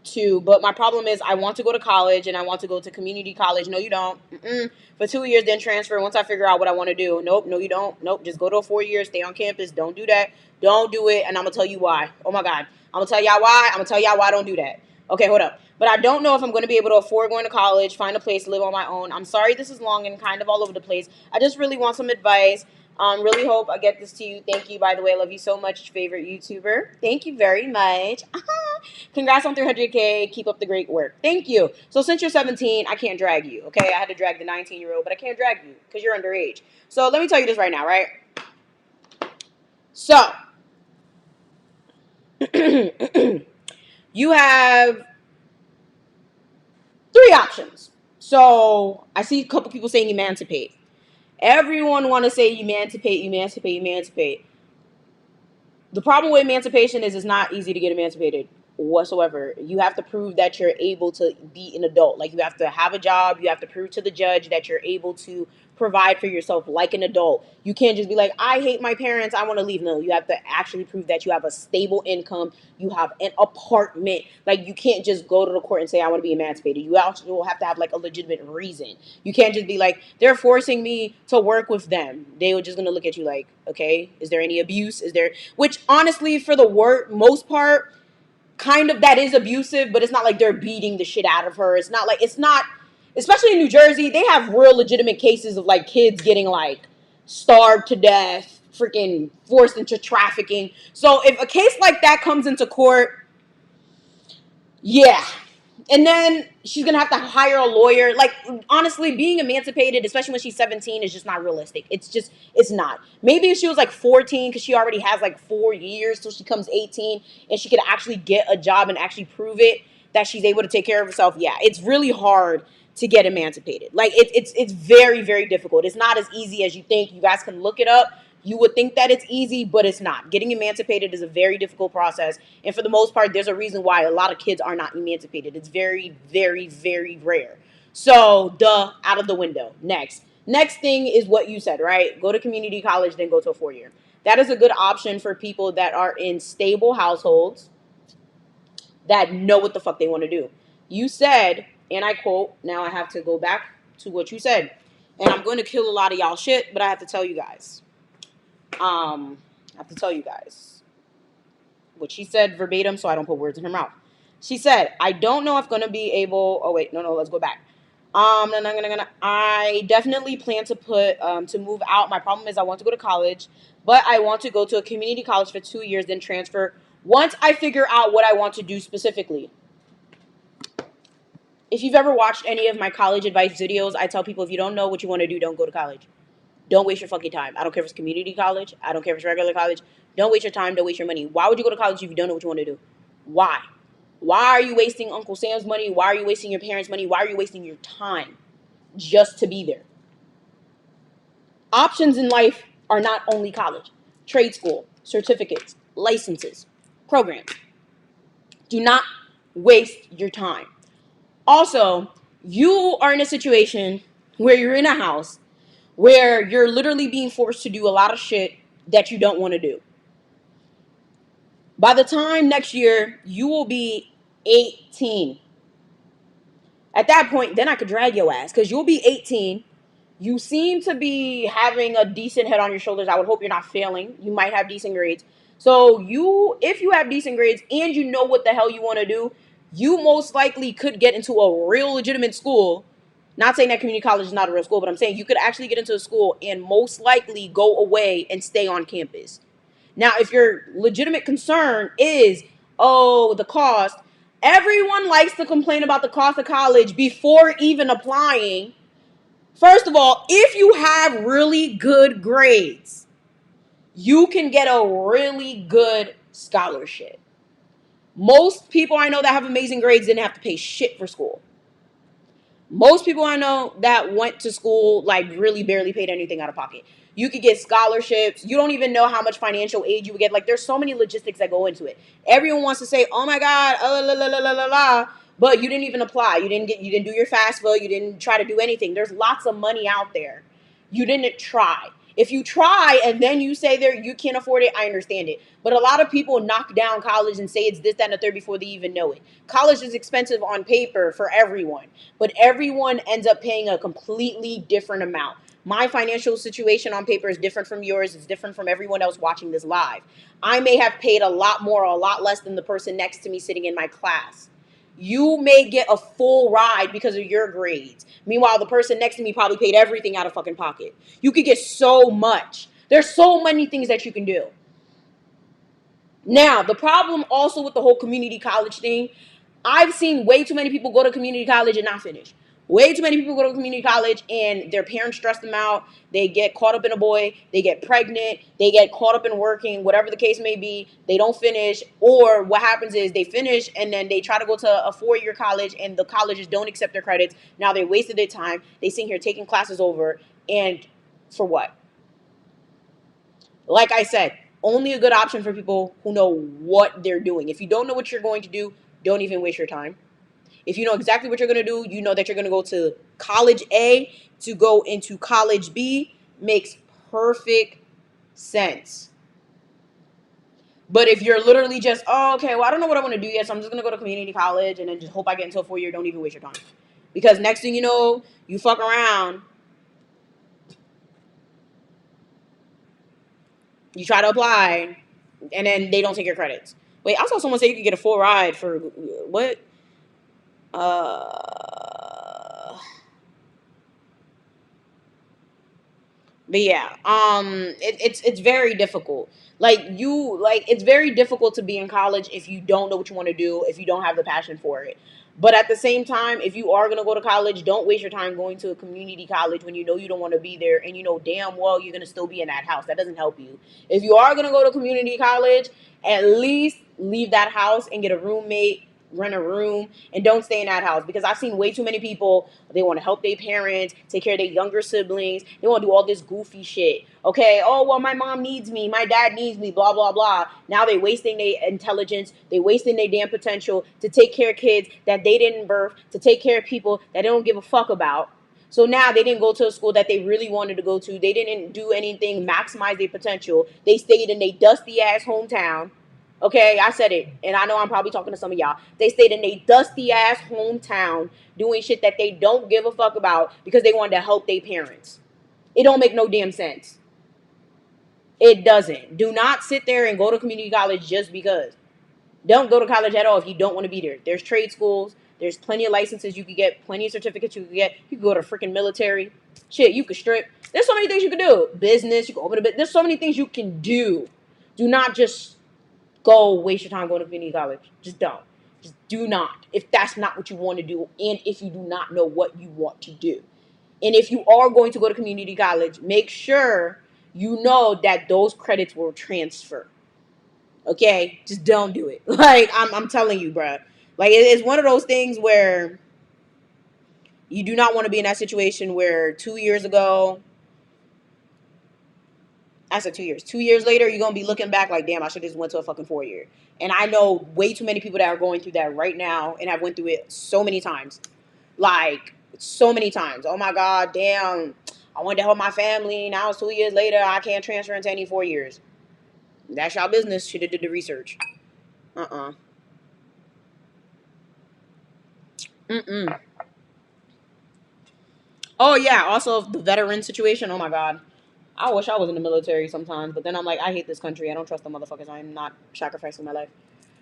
to, but my problem is I want to go to college and I want to go to community college. No, you don't. For 2 years, then transfer once I figure out what I want to do. Nope, no, you don't. Nope, just go to a 4 years, stay on campus. Don't do that. Don't do it. And I'm going to tell you why. Oh, my God. I'm going to tell y'all why. I'm going to tell y'all why I don't do that. Okay, hold up. But I don't know if I'm going to be able to afford going to college, find a place to live on my own. I'm sorry this is long and kind of all over the place. I just really want some advice. Really hope I get this to you. Thank you, by the way. I love you so much, favorite YouTuber. Thank you very much. Congrats on 300K. Keep up the great work. Thank you. So since you're 17, I can't drag you, okay? I had to drag the 19-year-old, but I can't drag you because you're underage. So let me tell you this right now, right? So you have 3 options. So I see a couple people saying emancipate. Everyone want to say emancipate. The problem with emancipation is it's not easy to get emancipated whatsoever. You have to prove that you're able to be an adult. Like, you have to have a job. You have to prove to the judge that you're able to provide for yourself like an adult. You can't just be like, I hate my parents, I want to leave. No, you have to actually prove that you have a stable income, you have an apartment. Like, you can't just go to the court and say, I want to be emancipated. You also will have to have like a legitimate reason. You can't just be like, they're forcing me to work with them. They were just going to look at you like, okay, is there any abuse? Is there, which honestly, for the most part, kind of that is abusive, but it's not like they're beating the shit out of her. It's not, especially in New Jersey, they have real legitimate cases of like kids getting like starved to death, freaking forced into trafficking. So if a case like that comes into court, yeah, And then she's going to have to hire a lawyer. Like, honestly, being emancipated, especially when she's 17, is just not realistic. It's not. Maybe if she was like 14, because she already has like 4 years till she comes 18, and she could actually get a job and actually prove it that she's able to take care of herself. Yeah, it's really hard to get emancipated. Like, it's very, very difficult. It's not as easy as you think. You guys can look it up. You would think that it's easy, but it's not. Getting emancipated is a very difficult process. And for the most part, there's a reason why a lot of kids are not emancipated. It's very, very, very rare. So, out of the window. Next thing is what you said, right? Go to community college, then go to a 4-year. That is a good option for people that are in stable households that know what the fuck they want to do. You said, and I quote, now I have to go back to what you said. And I'm going to kill a lot of y'all shit, but I have to tell you guys. I have to tell you guys what she said verbatim so I don't put words in her mouth. She said, I don't know if I'm going to be able... Oh, wait. No, let's go back. I definitely plan to to move out. My problem is I want to go to college, but I want to go to a community college for 2 years, then transfer once I figure out what I want to do specifically. If you've ever watched any of my college advice videos, I tell people if you don't know what you want to do, don't go to college. Don't waste your fucking time. I don't care if it's community college. I don't care if it's regular college. Don't waste your time. Don't waste your money. Why would you go to college if you don't know what you want to do? Why? Why are you wasting Uncle Sam's money? Why are you wasting your parents' money? Why are you wasting your time just to be there? Options in life are not only college. Trade school, certificates, licenses, programs. Do not waste your time. Also, you are in a situation where you're in a house where you're literally being forced to do a lot of shit that you don't want to do. By the time next year, you will be 18. At that point, then I could drag your ass because you'll be 18. You seem to be having a decent head on your shoulders. I would hope you're not failing. You might have decent grades. So if you have decent grades and you know what the hell you want to do, you most likely could get into a real legitimate school. Not saying that community college is not a real school, but I'm saying you could actually get into a school and most likely go away and stay on campus. Now, if your legitimate concern is, the cost, everyone likes to complain about the cost of college before even applying. First of all, if you have really good grades, you can get a really good scholarship. Most people I know that have amazing grades didn't have to pay shit for school. Most people I know that went to school, like, really barely paid anything out of pocket. You could get scholarships. You don't even know how much financial aid you would get. Like, there's so many logistics that go into it. Everyone wants to say, oh my God, but you didn't even apply. You didn't do your FAFSA. You didn't try to do anything. There's lots of money out there. You didn't try. If you try and then you say you can't afford it, I understand it. But a lot of people knock down college and say it's this, that, and the third before they even know it. College is expensive on paper for everyone, but everyone ends up paying a completely different amount. My financial situation on paper is different from yours. It's different from everyone else watching this live. I may have paid a lot more or a lot less than the person next to me sitting in my class. You may get a full ride because of your grades. Meanwhile, the person next to me probably paid everything out of fucking pocket. You could get so much. There's so many things that you can do. Now, the problem also with the whole community college thing, I've seen way too many people go to community college and not finish. Way too many people go to community college and their parents stress them out. They get caught up in a boy. They get pregnant. They get caught up in working, whatever the case may be. They don't finish. Or what happens is they finish and then they try to go to a 4-year college and the colleges don't accept their credits. Now they wasted their time. They sit here taking classes over. And for what? Like I said, only a good option for people who know what they're doing. If you don't know what you're going to do, don't even waste your time. If you know exactly what you're going to do, you know that you're going to go to college A to go into college B, makes perfect sense. But if you're literally just, okay, well, I don't know what I want to do yet, so I'm just going to go to community college and then just hope I get into a 4-year, don't even waste your time. Because next thing you know, you fuck around, you try to apply, and then they don't take your credits. Wait, I saw someone say you could get a full ride for what? But yeah, it's very difficult. It's very difficult to be in college if you don't know what you want to do, if you don't have the passion for it. But at the same time, if you are gonna go to college, don't waste your time going to a community college when you know you don't want to be there, and you know damn well you're gonna still be in that house. That doesn't help you. If you are gonna go to community college, at least leave that house and get a roommate, rent a room, and don't stay in that house, because I've seen way too many people. They want to help their parents, take care of their younger siblings. They want to do all this goofy shit. Okay, oh well, my mom needs me, my dad needs me, blah blah blah. Now they wasting their intelligence, they wasting their damn potential to take care of kids that they didn't birth, to take care of people that they don't give a fuck about. So now they didn't go to a school that they really wanted to go to. They didn't do anything, maximize their potential. They stayed in their dusty ass hometown. Okay, I said it, and I know I'm probably talking to some of y'all. They stayed in a dusty ass hometown doing shit that they don't give a fuck about because they wanted to help their parents. It don't make no damn sense. It doesn't. Do not sit there and go to community college just because. Don't go to college at all if you don't want to be there. There's trade schools. There's plenty of licenses you could get, plenty of certificates you could get. You could go to freaking military. Shit, you could strip. There's so many things you could do. Business, you can open a bit. There's so many things you can do. Do not just go waste your time going to community college. Just don't. Just do not. If that's not what you want to do, and if you do not know what you want to do. And if you are going to go to community college, make sure you know that those credits will transfer. Okay? Just don't do it. Like, I'm telling you, bruh. Like, it's one of those things where you do not want to be in that situation where 2 years ago, I said 2 years. 2 years later, you're going to be looking back like, damn, I should have just went to a fucking 4-year. And I know way too many people that are going through that right now, and I've went through it so many times. Like, so many times. Oh, my God, damn. I wanted to help my family. Now it's 2 years later. I can't transfer into any 4 years. That's y'all business. Should have did the research. Mm-mm. Oh, yeah. Also, the veteran situation. Oh, my God. I wish I was in the military sometimes, but then I'm like, I hate this country. I don't trust the motherfuckers. I'm not sacrificing my life.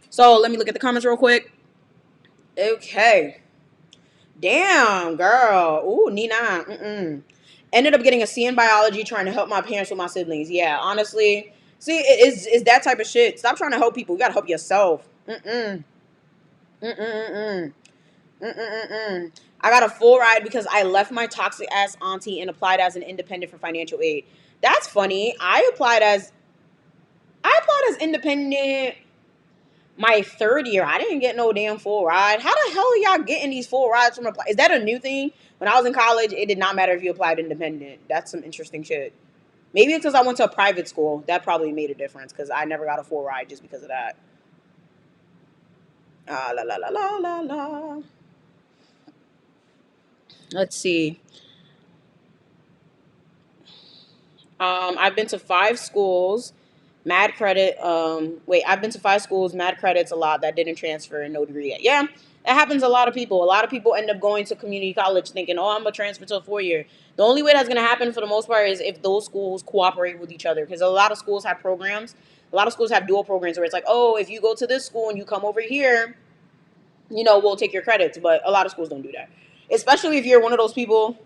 So let me look at the comments real quick. Okay. Damn, girl. Ooh, Nina. Ended up getting a C in biology trying to help my parents with my siblings. Yeah, honestly. See, it's that type of shit. Stop trying to help people. You gotta help yourself. I got a full ride because I left my toxic ass auntie and applied as an independent for financial aid. That's funny. I applied as independent my 3rd year. I didn't get no damn full ride. How the hell are y'all getting these full rides from apply? Is that a new thing? When I was in college, it did not matter if you applied independent. That's some interesting shit. Maybe it's because I went to a private school. That probably made a difference because I never got a full ride just because of that. La la la la la la. Let's see. I've been to 5 schools. Mad credit. I've been to 5 schools. Mad credits a lot that didn't transfer and no degree yet. Yeah, that happens to a lot of people. A lot of people end up going to community college thinking, oh, I'm gonna transfer to a 4-year. The only way that's gonna happen for the most part is if those schools cooperate with each other. Because a lot of schools have programs. A lot of schools have dual programs where it's like, oh, if you go to this school and you come over here, we'll take your credits. But a lot of schools don't do that. Especially if you're one of those people,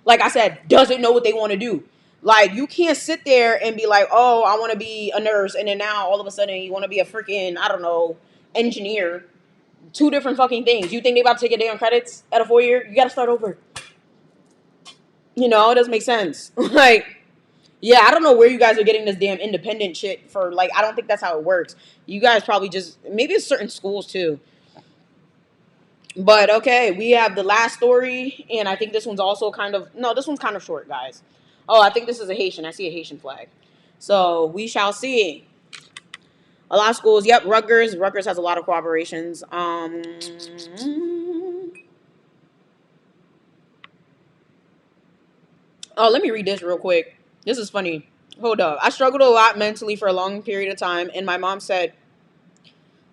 like I said, doesn't know what they want to do. Like, you can't sit there and be like, oh, I want to be a nurse, and then now all of a sudden you want to be a freaking, I don't know, engineer. 2 different fucking things. You think they about to take your damn credits at a 4-year? You got to start over. It doesn't make sense. Like, yeah, I don't know where you guys are getting this damn independent shit for. Like, I don't think that's how it works. You guys probably just, maybe it's certain schools too. But okay, we have the last story, and I think this one's also this one's kind of short, guys. Oh, I think this is a Haitian. I see a Haitian flag. So we shall see. A lot of schools. Yep, Rutgers. Rutgers has a lot of cooperations. Oh, let me read this real quick. This is funny. Hold up. I struggled a lot mentally for a long period of time, and my mom said,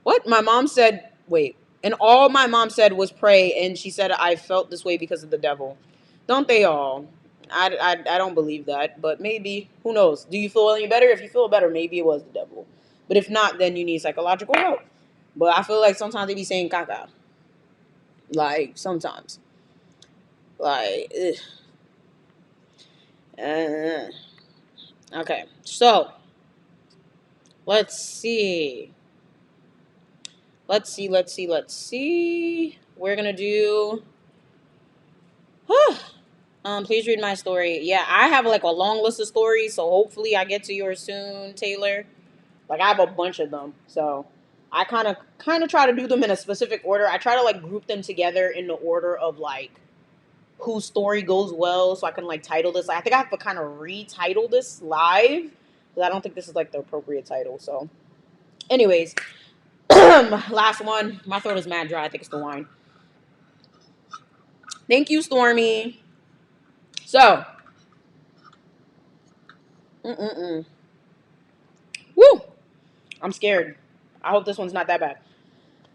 what? My mom said, wait. And all my mom said was pray, and she said I felt this way because of the devil. Don't they all? I don't believe that, but maybe. Who knows? Do you feel any better? If you feel better, maybe it was the devil. But if not, then you need psychological help. But I feel like sometimes they be saying caca. Like, sometimes. Like, ugh. Okay, so let's see. We're gonna do. Please read my story. Yeah, I have like a long list of stories, so hopefully I get to yours soon, Taylor. Like I have a bunch of them, so I kind of try to do them in a specific order. I try to like group them together in the order of like whose story goes well, so I can like title this. I think I have to kind of retitle this live because I don't think this is like the appropriate title. So, anyways, last one. My throat is mad dry. I think it's the wine. Thank you, Stormy. So, woo, I'm scared. I hope this one's not that bad.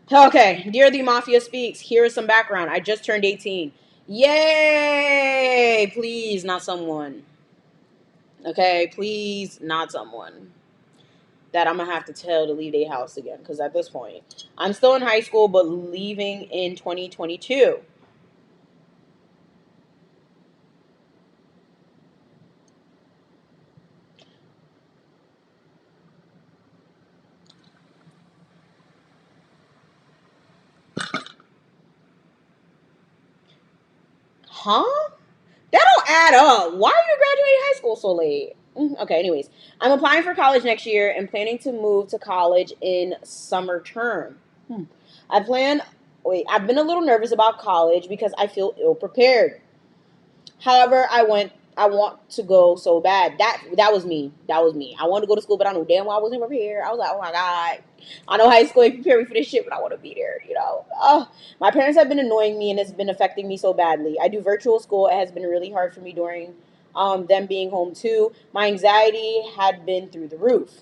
Okay, dear the Mafia Speaks, here is some background. I just turned 18. Yay! Please, not someone. Okay, please, not someone that I'm gonna have to tell to leave their house again. Because at this point, I'm still in high school, but leaving in 2022. Huh? That don't add up. Why are you graduating high school so late? Okay, anyways. I'm applying for college next year and planning to move to college in summer term. I plan. Wait, I've been a little nervous about college because I feel ill prepared. However, I want to go so bad. That was me. That was me. I wanted to go to school, but I knew damn well I wasn't prepared. I was like, oh my god, I know high school ain't prepared me for this shit, but I want to be there. You know. My parents have been annoying me and it's been affecting me so badly. I do virtual school. It has been really hard for me during them being home too. My anxiety had been through the roof.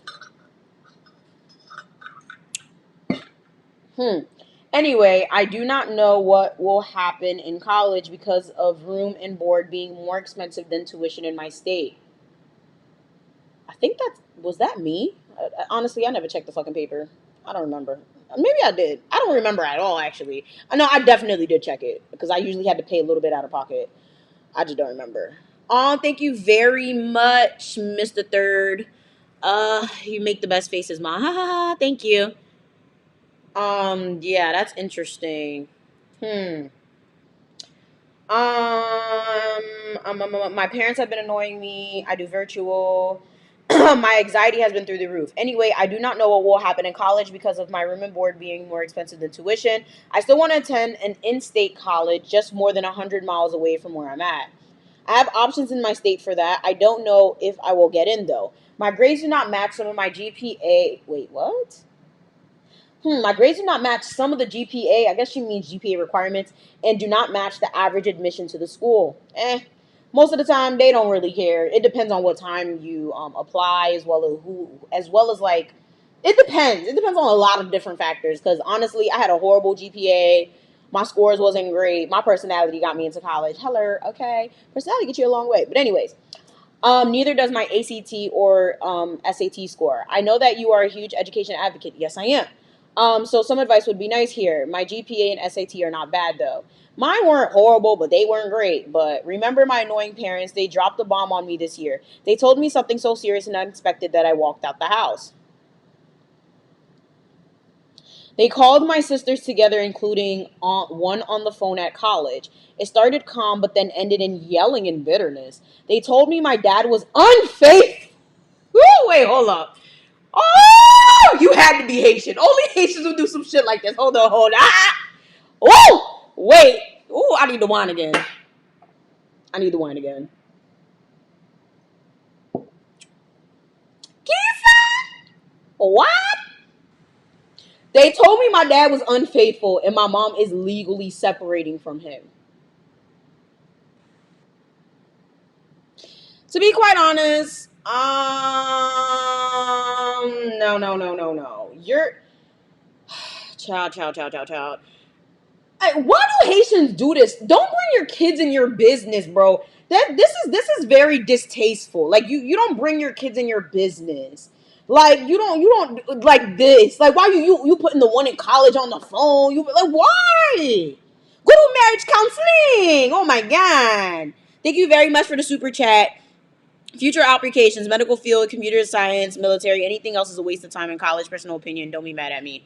Hmm. Anyway, I do not know what will happen in college because of room and board being more expensive than tuition in my state. I think was that me? Honestly, I never checked the fucking paper. I don't remember. Maybe I did. I don't remember at all, actually. I know I definitely did check it because I usually had to pay a little bit out of pocket. I just don't remember. Oh, thank you very much, Mr. Third. You make the best faces, ma. Ha ha ha. Thank you. Yeah, that's interesting. Hmm. My parents have been annoying me. I do virtual. My anxiety has been through the roof. Anyway, I do not know what will happen in college because of my room and board being more expensive than tuition. I still want to attend an in-state college just more than 100 miles away from where I'm at. I have options in my state for that. I don't know if I will get in, though. My grades do not match some of my GPA. Wait, what? My grades do not match some of the GPA, I guess she means GPA requirements, and do not match the average admission to the school. Most of the time they don't really care. It depends on what time you apply, as well as like, it depends. It depends on a lot of different factors. Because honestly, I had a horrible GPA. My scores wasn't great. My personality got me into college. Hello, okay. Personality gets you a long way. But anyways, neither does my ACT or SAT score. I know that you are a huge education advocate. Yes, I am. So some advice would be nice here. My GPA and SAT are not bad though. Mine weren't horrible, but they weren't great. But remember my annoying parents, they dropped the bomb on me this year. They told me something so serious and unexpected that I walked out the house. They called my sisters together, including one on the phone at college. It started calm, but then ended in yelling and bitterness. They told me my dad was unfaithful. Ooh, wait, hold up. Oh, you had to be Haitian. Only Haitians would do some shit like this. Hold on. Oh, wait. Oh, I need the wine again. Kisa? What? They told me my dad was unfaithful and my mom is legally separating from him. To be quite honest, no. You're child. Why do Haitians do this? Don't bring your kids in your business, bro. This is very distasteful. Like you don't bring your kids in your business. Like you don't like this. Like why you putting the one in college on the phone? You like why? Go to marriage counseling. Oh my god. Thank you very much for the super chat. Future applications, medical field, computer science, military, anything else is a waste of time in college. Personal opinion. Don't be mad at me.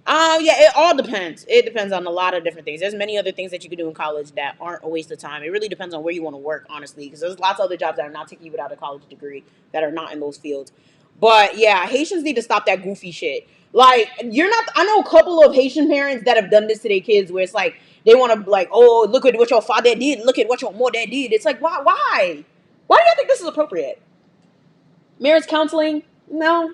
Yeah, it all depends. It depends on a lot of different things. There's many other things that you can do in college that aren't a waste of time. It really depends on where you want to work, honestly, because there's lots of other jobs that are not taking you without a college degree that are not in those fields. But yeah, Haitians need to stop that goofy shit. Like, you're not. I know a couple of Haitian parents that have done this to their kids, where it's like they want to like, oh, look at what your father did, look at what your mother did. It's like, why? Why do you think this is appropriate? Marriage counseling? No.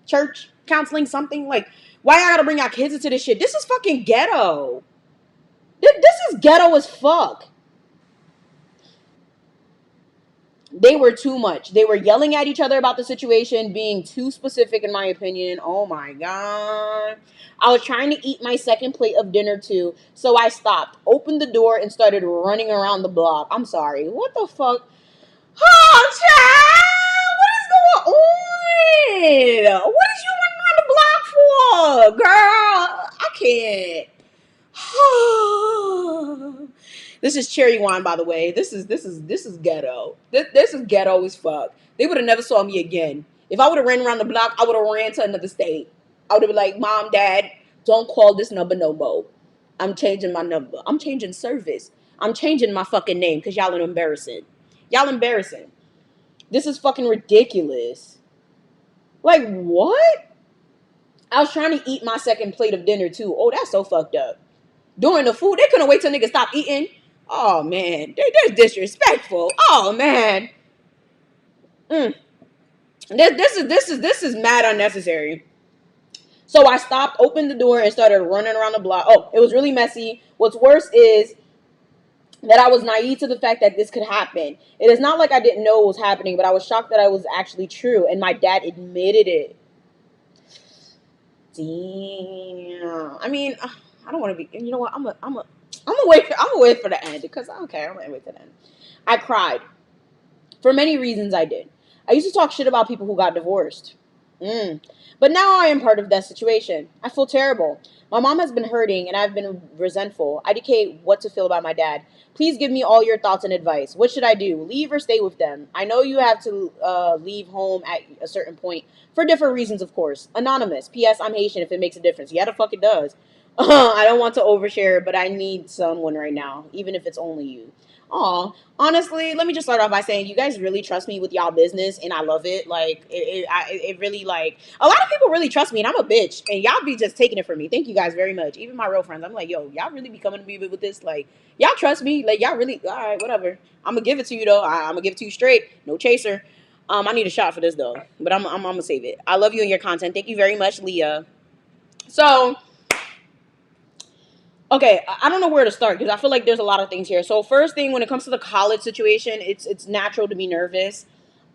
Church counseling? Something? Like, why I gotta bring our kids into this shit? This is fucking ghetto. This is ghetto as fuck. They were too much. They were yelling at each other about the situation, being too specific, in my opinion. Oh my God. I was trying to eat my second plate of dinner too, so I stopped, opened the door, and started running around the block. I'm sorry. What the fuck? Oh, child! What is going on? What is you running around the block for? Girl, I can't. This is cherry wine, by the way. This is ghetto. This is ghetto as fuck. They would have never saw me again. If I would have ran around the block, I would have ran to another state. I would have been like, Mom, Dad, don't call this number no more. I'm changing my number. I'm changing service. I'm changing my fucking name because y'all are embarrassing. Y'all embarrassing. This is fucking ridiculous. Like, what? I was trying to eat my second plate of dinner too. Oh, that's so fucked up. During the food, they couldn't wait till niggas stop eating. Oh man, they're disrespectful. Oh man, this is mad unnecessary. So I stopped, opened the door, and started running around the block. Oh, it was really messy. What's worse is that I was naive to the fact that this could happen. It is not like I didn't know it was happening, but I was shocked that it was actually true, and my dad admitted it. Damn. I mean, I don't want to be. You know what? I'm gonna wait for the end because I don't care. I'm gonna wait for the end. I cried for many reasons. I did. I used to talk shit about people who got divorced. But now I am part of that situation. I feel terrible. My mom has been hurting and I've been resentful. I decay what to feel about my dad. Please give me all your thoughts and advice. What should I do? Leave or stay with them? I know you have to leave home at a certain point for different reasons, of course. Anonymous. P.S. I'm Haitian if it makes a difference. Yeah, the fuck it does. I don't want to overshare, but I need someone right now, even if it's only you. Aw, honestly, let me just start off by saying you guys really trust me with y'all business, and I love it. Like, it really, like, a lot of people really trust me, and I'm a bitch, and y'all be just taking it from me. Thank you guys very much. Even my real friends, I'm like, yo, y'all really be coming to me with this? Like, y'all trust me? Like, y'all really, all right, whatever. I'm gonna give it to you, though. I'm gonna give it to you straight. No chaser. I need a shot for this, though, but I'm gonna save it. I love you and your content. Thank you very much, Leah. So, okay, I don't know where to start because I feel like there's a lot of things here. So first thing, when it comes to the college situation, it's natural to be nervous.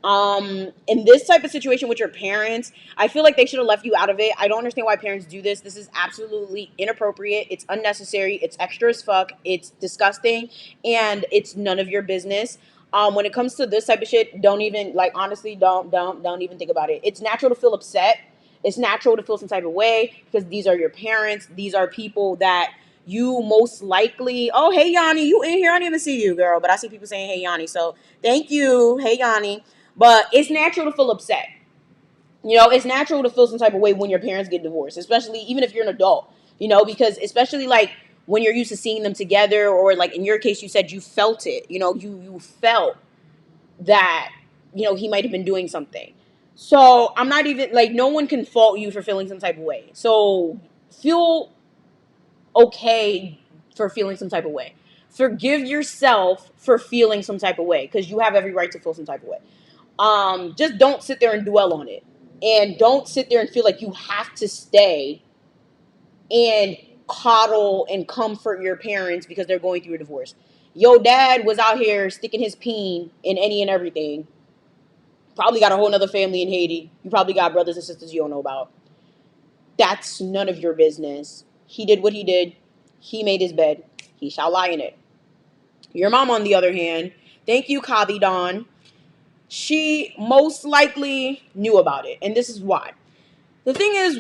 In this type of situation with your parents, I feel like they should have left you out of it. I don't understand why parents do this. This is absolutely inappropriate. It's unnecessary. It's extra as fuck. It's disgusting, and it's none of your business. When it comes to this type of shit, don't even, like, honestly, don't even think about it. It's natural to feel upset. It's natural to feel some type of way because these are your parents. These are people that you most likely, oh, hey, Yanni, you in here? I didn't even see you, girl, but I see people saying, hey, Yanni, so thank you, hey, Yanni, but it's natural to feel upset. You know, it's natural to feel some type of way when your parents get divorced, especially even if you're an adult, you know, because especially, like, when you're used to seeing them together, or, like, in your case, you said you felt it, you know, you felt that, you know, he might have been doing something. So I'm not even, like, no one can fault you for feeling some type of way. So feel okay for feeling some type of way. Forgive yourself for feeling some type of way because you have every right to feel some type of way. Just don't sit there and dwell on it. And don't sit there and feel like you have to stay and coddle and comfort your parents because they're going through a divorce. Your dad was out here sticking his peen in any and everything. Probably got a whole nother family in Haiti. You probably got brothers and sisters you don't know about. That's none of your business. He did what he did. He made his bed. He shall lie in it. Your mom, on the other hand, thank you, Kadi Dawn. She most likely knew about it. And this is why. The thing is,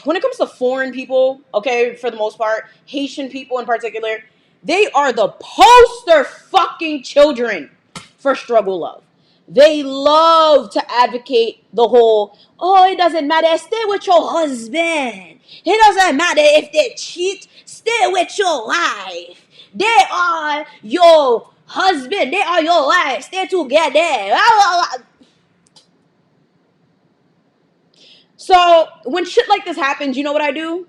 when it comes to foreign people, okay, for the most part, Haitian people in particular, they are the poster fucking children for struggle love. They love to advocate the whole, oh, it doesn't matter, stay with your husband. It doesn't matter if they cheat, stay with your wife. They are your husband, they are your wife, stay together. So when shit like this happens, you know what I do?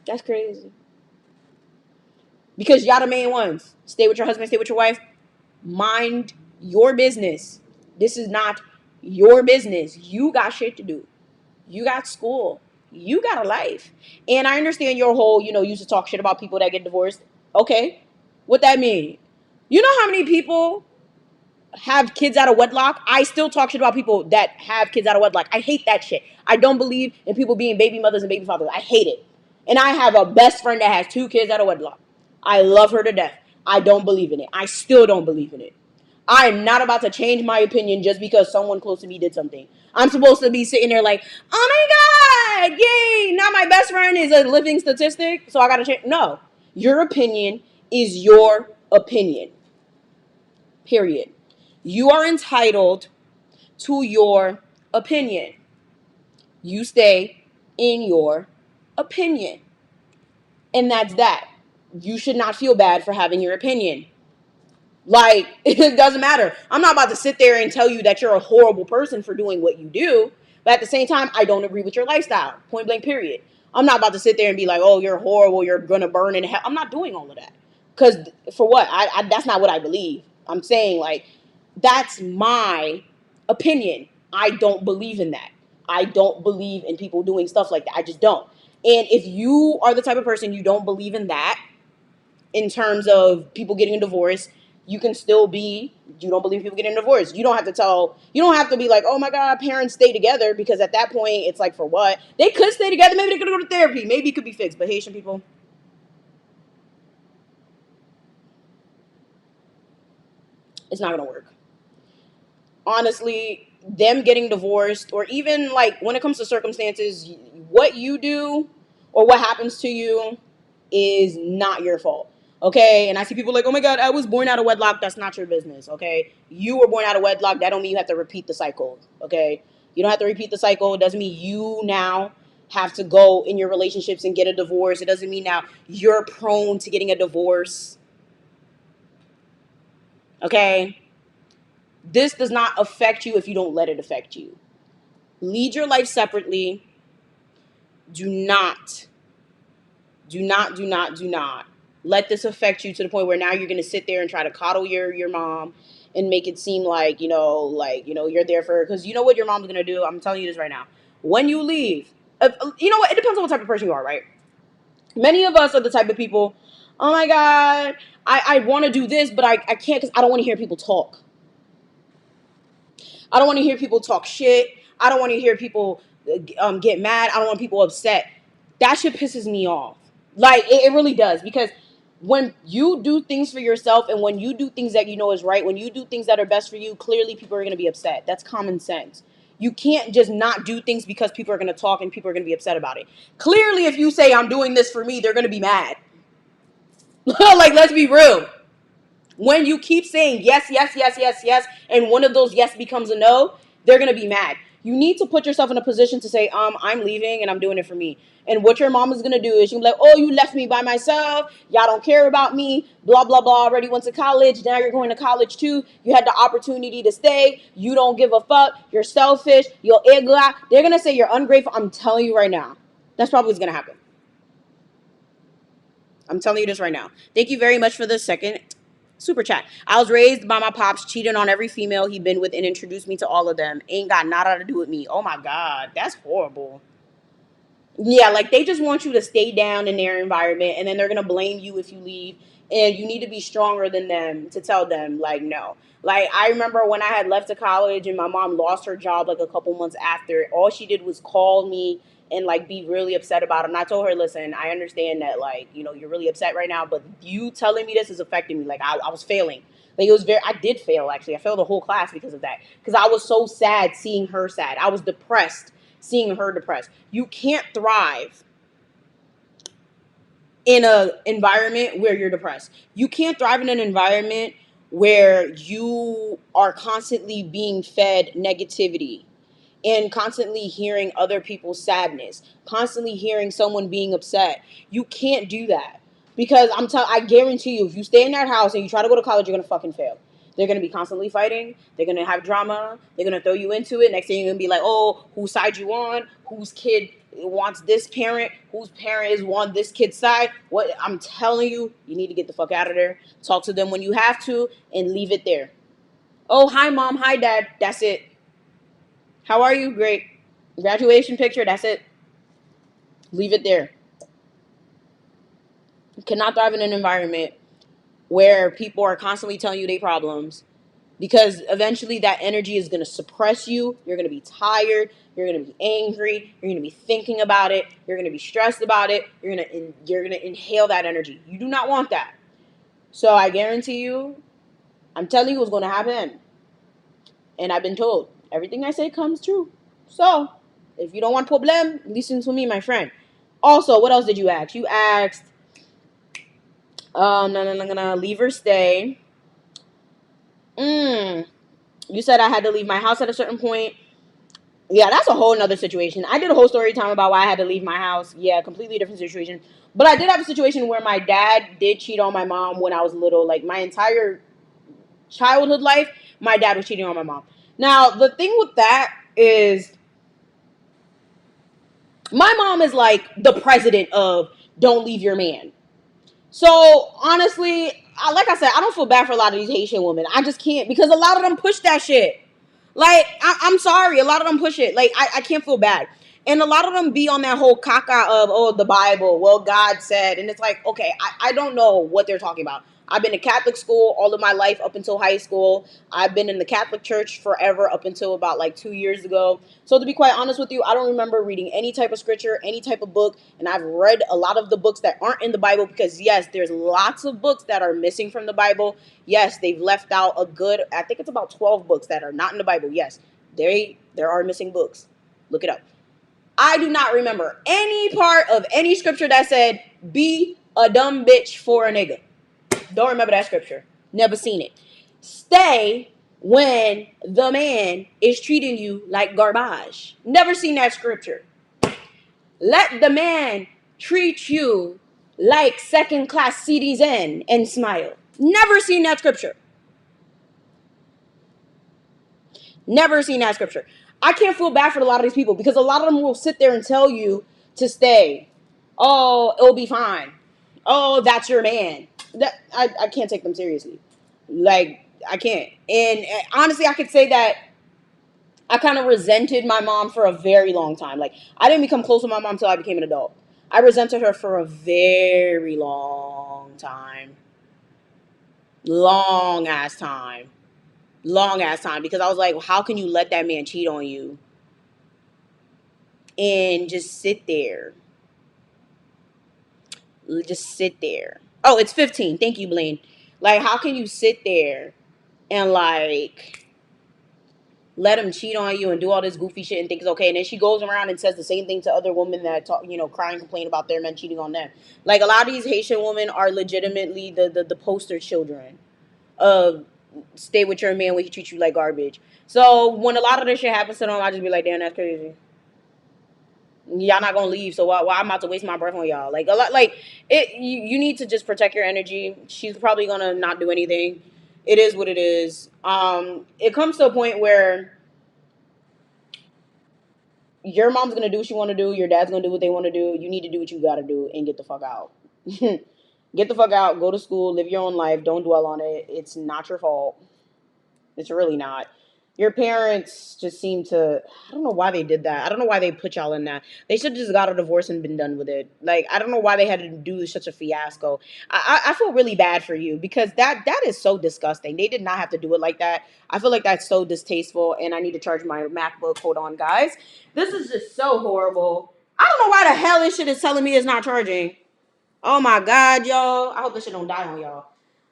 That's crazy. Because y'all the main ones. Stay with your husband, stay with your wife. Mind your business. This is not your business. You got shit to do. You got school. You got a life. And I understand your whole, used to talk shit about people that get divorced. Okay. What that mean? You know how many people have kids out of wedlock? I still talk shit about people that have kids out of wedlock. I hate that shit. I don't believe in people being baby mothers and baby fathers. I hate it. And I have a best friend that has 2 kids out of wedlock. I love her to death. I don't believe in it. I still don't believe in it. I'm not about to change my opinion just because someone close to me did something. I'm supposed to be sitting there like, oh my God, yay, now my best friend is a living statistic, so I gotta change. No, your opinion is your opinion. Period. You are entitled to your opinion. You stay in your opinion. And that's that. You should not feel bad for having your opinion. Like, it doesn't matter. I'm not about to sit there and tell you that you're a horrible person for doing what you do. But at the same time, I don't agree with your lifestyle. Point blank, period. I'm not about to sit there and be like, oh, you're horrible, you're going to burn in hell. I'm not doing all of that. Because for what? That's not what I believe. I'm saying, like, that's my opinion. I don't believe in that. I don't believe in people doing stuff like that. I just don't. And if you are the type of person you don't believe in that, in terms of people getting a divorce, you can still be, you don't believe people getting a divorce. You don't have to be like, oh my God, parents stay together, because at that point, it's like, for what? They could stay together. Maybe they could go to therapy. Maybe it could be fixed. But Haitian people, it's not going to work. Honestly, them getting divorced, or even like when it comes to circumstances, what you do or what happens to you is not your fault. Okay, and I see people like, oh my God, I was born out of wedlock. That's not your business. Okay, you were born out of wedlock. That don't mean you have to repeat the cycle. Okay, you don't have to repeat the cycle. It doesn't mean you now have to go in your relationships and get a divorce. It doesn't mean now you're prone to getting a divorce. Okay, this does not affect you if you don't let it affect you. Lead your life separately. Do not let this affect you to the point where now you're going to sit there and try to coddle your mom and make it seem like, you're there for her. Because you know what your mom's going to do? I'm telling you this right now. When you leave, you know what? It depends on what type of person you are, right? Many of us are the type of people, oh my God, I want to do this, but I can't because I don't want to hear people talk. I don't want to hear people talk shit. I don't want to hear people get mad. I don't want people upset. That shit pisses me off. Like, it really does. Because when you do things for yourself and when you do things that you know is right, when you do things that are best for you, clearly people are going to be upset. That's common sense. You can't just not do things because people are going to talk and people are going to be upset about it. Clearly, if you say, I'm doing this for me, they're going to be mad. Like, let's be real. When you keep saying yes, yes, yes, yes, yes, and one of those yes becomes a no, they're going to be mad. You need to put yourself in a position to say, I'm leaving and I'm doing it for me. And what your mom is going to do is she'll be like, oh, you left me by myself. Y'all don't care about me. Blah, blah, blah. Already went to college. Now you're going to college too. You had the opportunity to stay. You don't give a fuck. You're selfish. You're igla. They're going to say you're ungrateful. I'm telling you right now. That's probably what's going to happen. I'm telling you this right now. Thank you very much for the second super chat. I was raised by my pops, cheating on every female he been with and introduced me to all of them. Ain't got nada to do with me. Oh my God, that's horrible. Yeah, like they just want you to stay down in their environment and then they're going to blame you if you leave. And you need to be stronger than them to tell them, like, no. Like, I remember when I had left to college and my mom lost her job like a couple months after, all she did was call me and, like, be really upset about it. And I told her, listen, I understand that, like, you're really upset right now, but you telling me this is affecting me. Like, I was failing. Like, I did fail, actually. I failed the whole class because of that. Because I was so sad seeing her sad. I was depressed seeing her depressed. You can't thrive in an environment where you're depressed. You can't thrive in an environment where you are constantly being fed negativity and constantly hearing other people's sadness, constantly hearing someone being upset. You can't do that, because I guarantee you, if you stay in that house and you try to go to college, you're gonna fucking fail. They're gonna be constantly fighting. They're gonna have drama. They're gonna throw you into it. Next thing you're gonna be like, oh, whose side you on? Whose kid wants this parent? Whose parent is on this kid's side? What I'm telling you, you need to get the fuck out of there. Talk to them when you have to, and leave it there. Oh, hi mom, hi dad. That's it. How are you? Great. Graduation picture. That's it. Leave it there. You cannot thrive in an environment where people are constantly telling you their problems, because eventually that energy is going to suppress you. You're going to be tired. You're going to be angry. You're going to be thinking about it. You're going to be stressed about it. You're going to inhale that energy. You do not want that. So I guarantee you, I'm telling you what's going to happen. And I've been told everything I say comes true. So if you don't want problem, listen to me, my friend. Also, what else did you ask? You asked, no, leave or stay. You said I had to leave my house at a certain point. Yeah, that's a whole nother situation. I did a whole story time about why I had to leave my house. Yeah, completely different situation. But I did have a situation where my dad did cheat on my mom when I was little. Like, my entire childhood life, my dad was cheating on my mom. Now, the thing with that is, my mom is like the president of don't leave your man. So, honestly, like I said, I don't feel bad for a lot of these Haitian women. I just can't, because a lot of them push that shit. Like, I'm sorry, a lot of them push it. Like, I can't feel bad. And a lot of them be on that whole caca of, oh, the Bible, well, God said. And it's like, okay, I don't know what they're talking about. I've been to Catholic school all of my life up until high school. I've been in the Catholic Church forever up until about like 2 years ago. So to be quite honest with you, I don't remember reading any type of scripture, any type of book. And I've read a lot of the books that aren't in the Bible, because yes, there's lots of books that are missing from the Bible. Yes, they've left out a good, I think it's about 12 books that are not in the Bible. Yes, there are missing books. Look it up. I do not remember any part of any scripture that said, be a dumb bitch for a nigga. Don't remember that scripture. Never seen it. Stay when the man is treating you like garbage. Never seen that scripture. Let the man treat you like second-class citizen and smile. Never seen that scripture. Never seen that scripture. I can't feel bad for a lot of these people, because a lot of them will sit there and tell you to stay. Oh, it'll be fine. Oh, that's your man. I can't take them seriously. Like, I can't. And honestly, I could say that I kind of resented my mom for a very long time. Like, I didn't become close with my mom until I became an adult. I resented her for a very long time. Long ass time. Long ass time. Because I was like, how can you let that man cheat on you and just sit there? Just sit there. Oh, it's 15. Thank you, Blaine. Like, how can you sit there and, like, let him cheat on you and do all this goofy shit and think it's okay? And then she goes around and says the same thing to other women that talk, cry and complain about their men cheating on them. Like, a lot of these Haitian women are legitimately the poster children of stay with your man when he treats you like garbage. So when a lot of this shit happens to them, I just be like, damn, that's crazy. Y'all not gonna leave, so why I'm about to waste my breath on y'all? Like, a lot, like, it. You need to just protect your energy. She's probably gonna not do anything. It is what it is. It comes to a point where your mom's gonna do what she want to do. Your dad's gonna do what they want to do. You need to do what you gotta do and get the fuck out. Get the fuck out. Go to school. Live your own life. Don't dwell on it. It's not your fault. It's really not. Your parents just seem to, I don't know why they did that. I don't know why they put y'all in that. They should have just got a divorce and been done with it. Like, I don't know why they had to do such a fiasco. I feel really bad for you, because that is so disgusting. They did not have to do it like that. I feel like that's so distasteful, and I need to charge my MacBook. Hold on, guys. This is just so horrible. I don't know why the hell this shit is telling me it's not charging. Oh my God, y'all. I hope this shit don't die on y'all.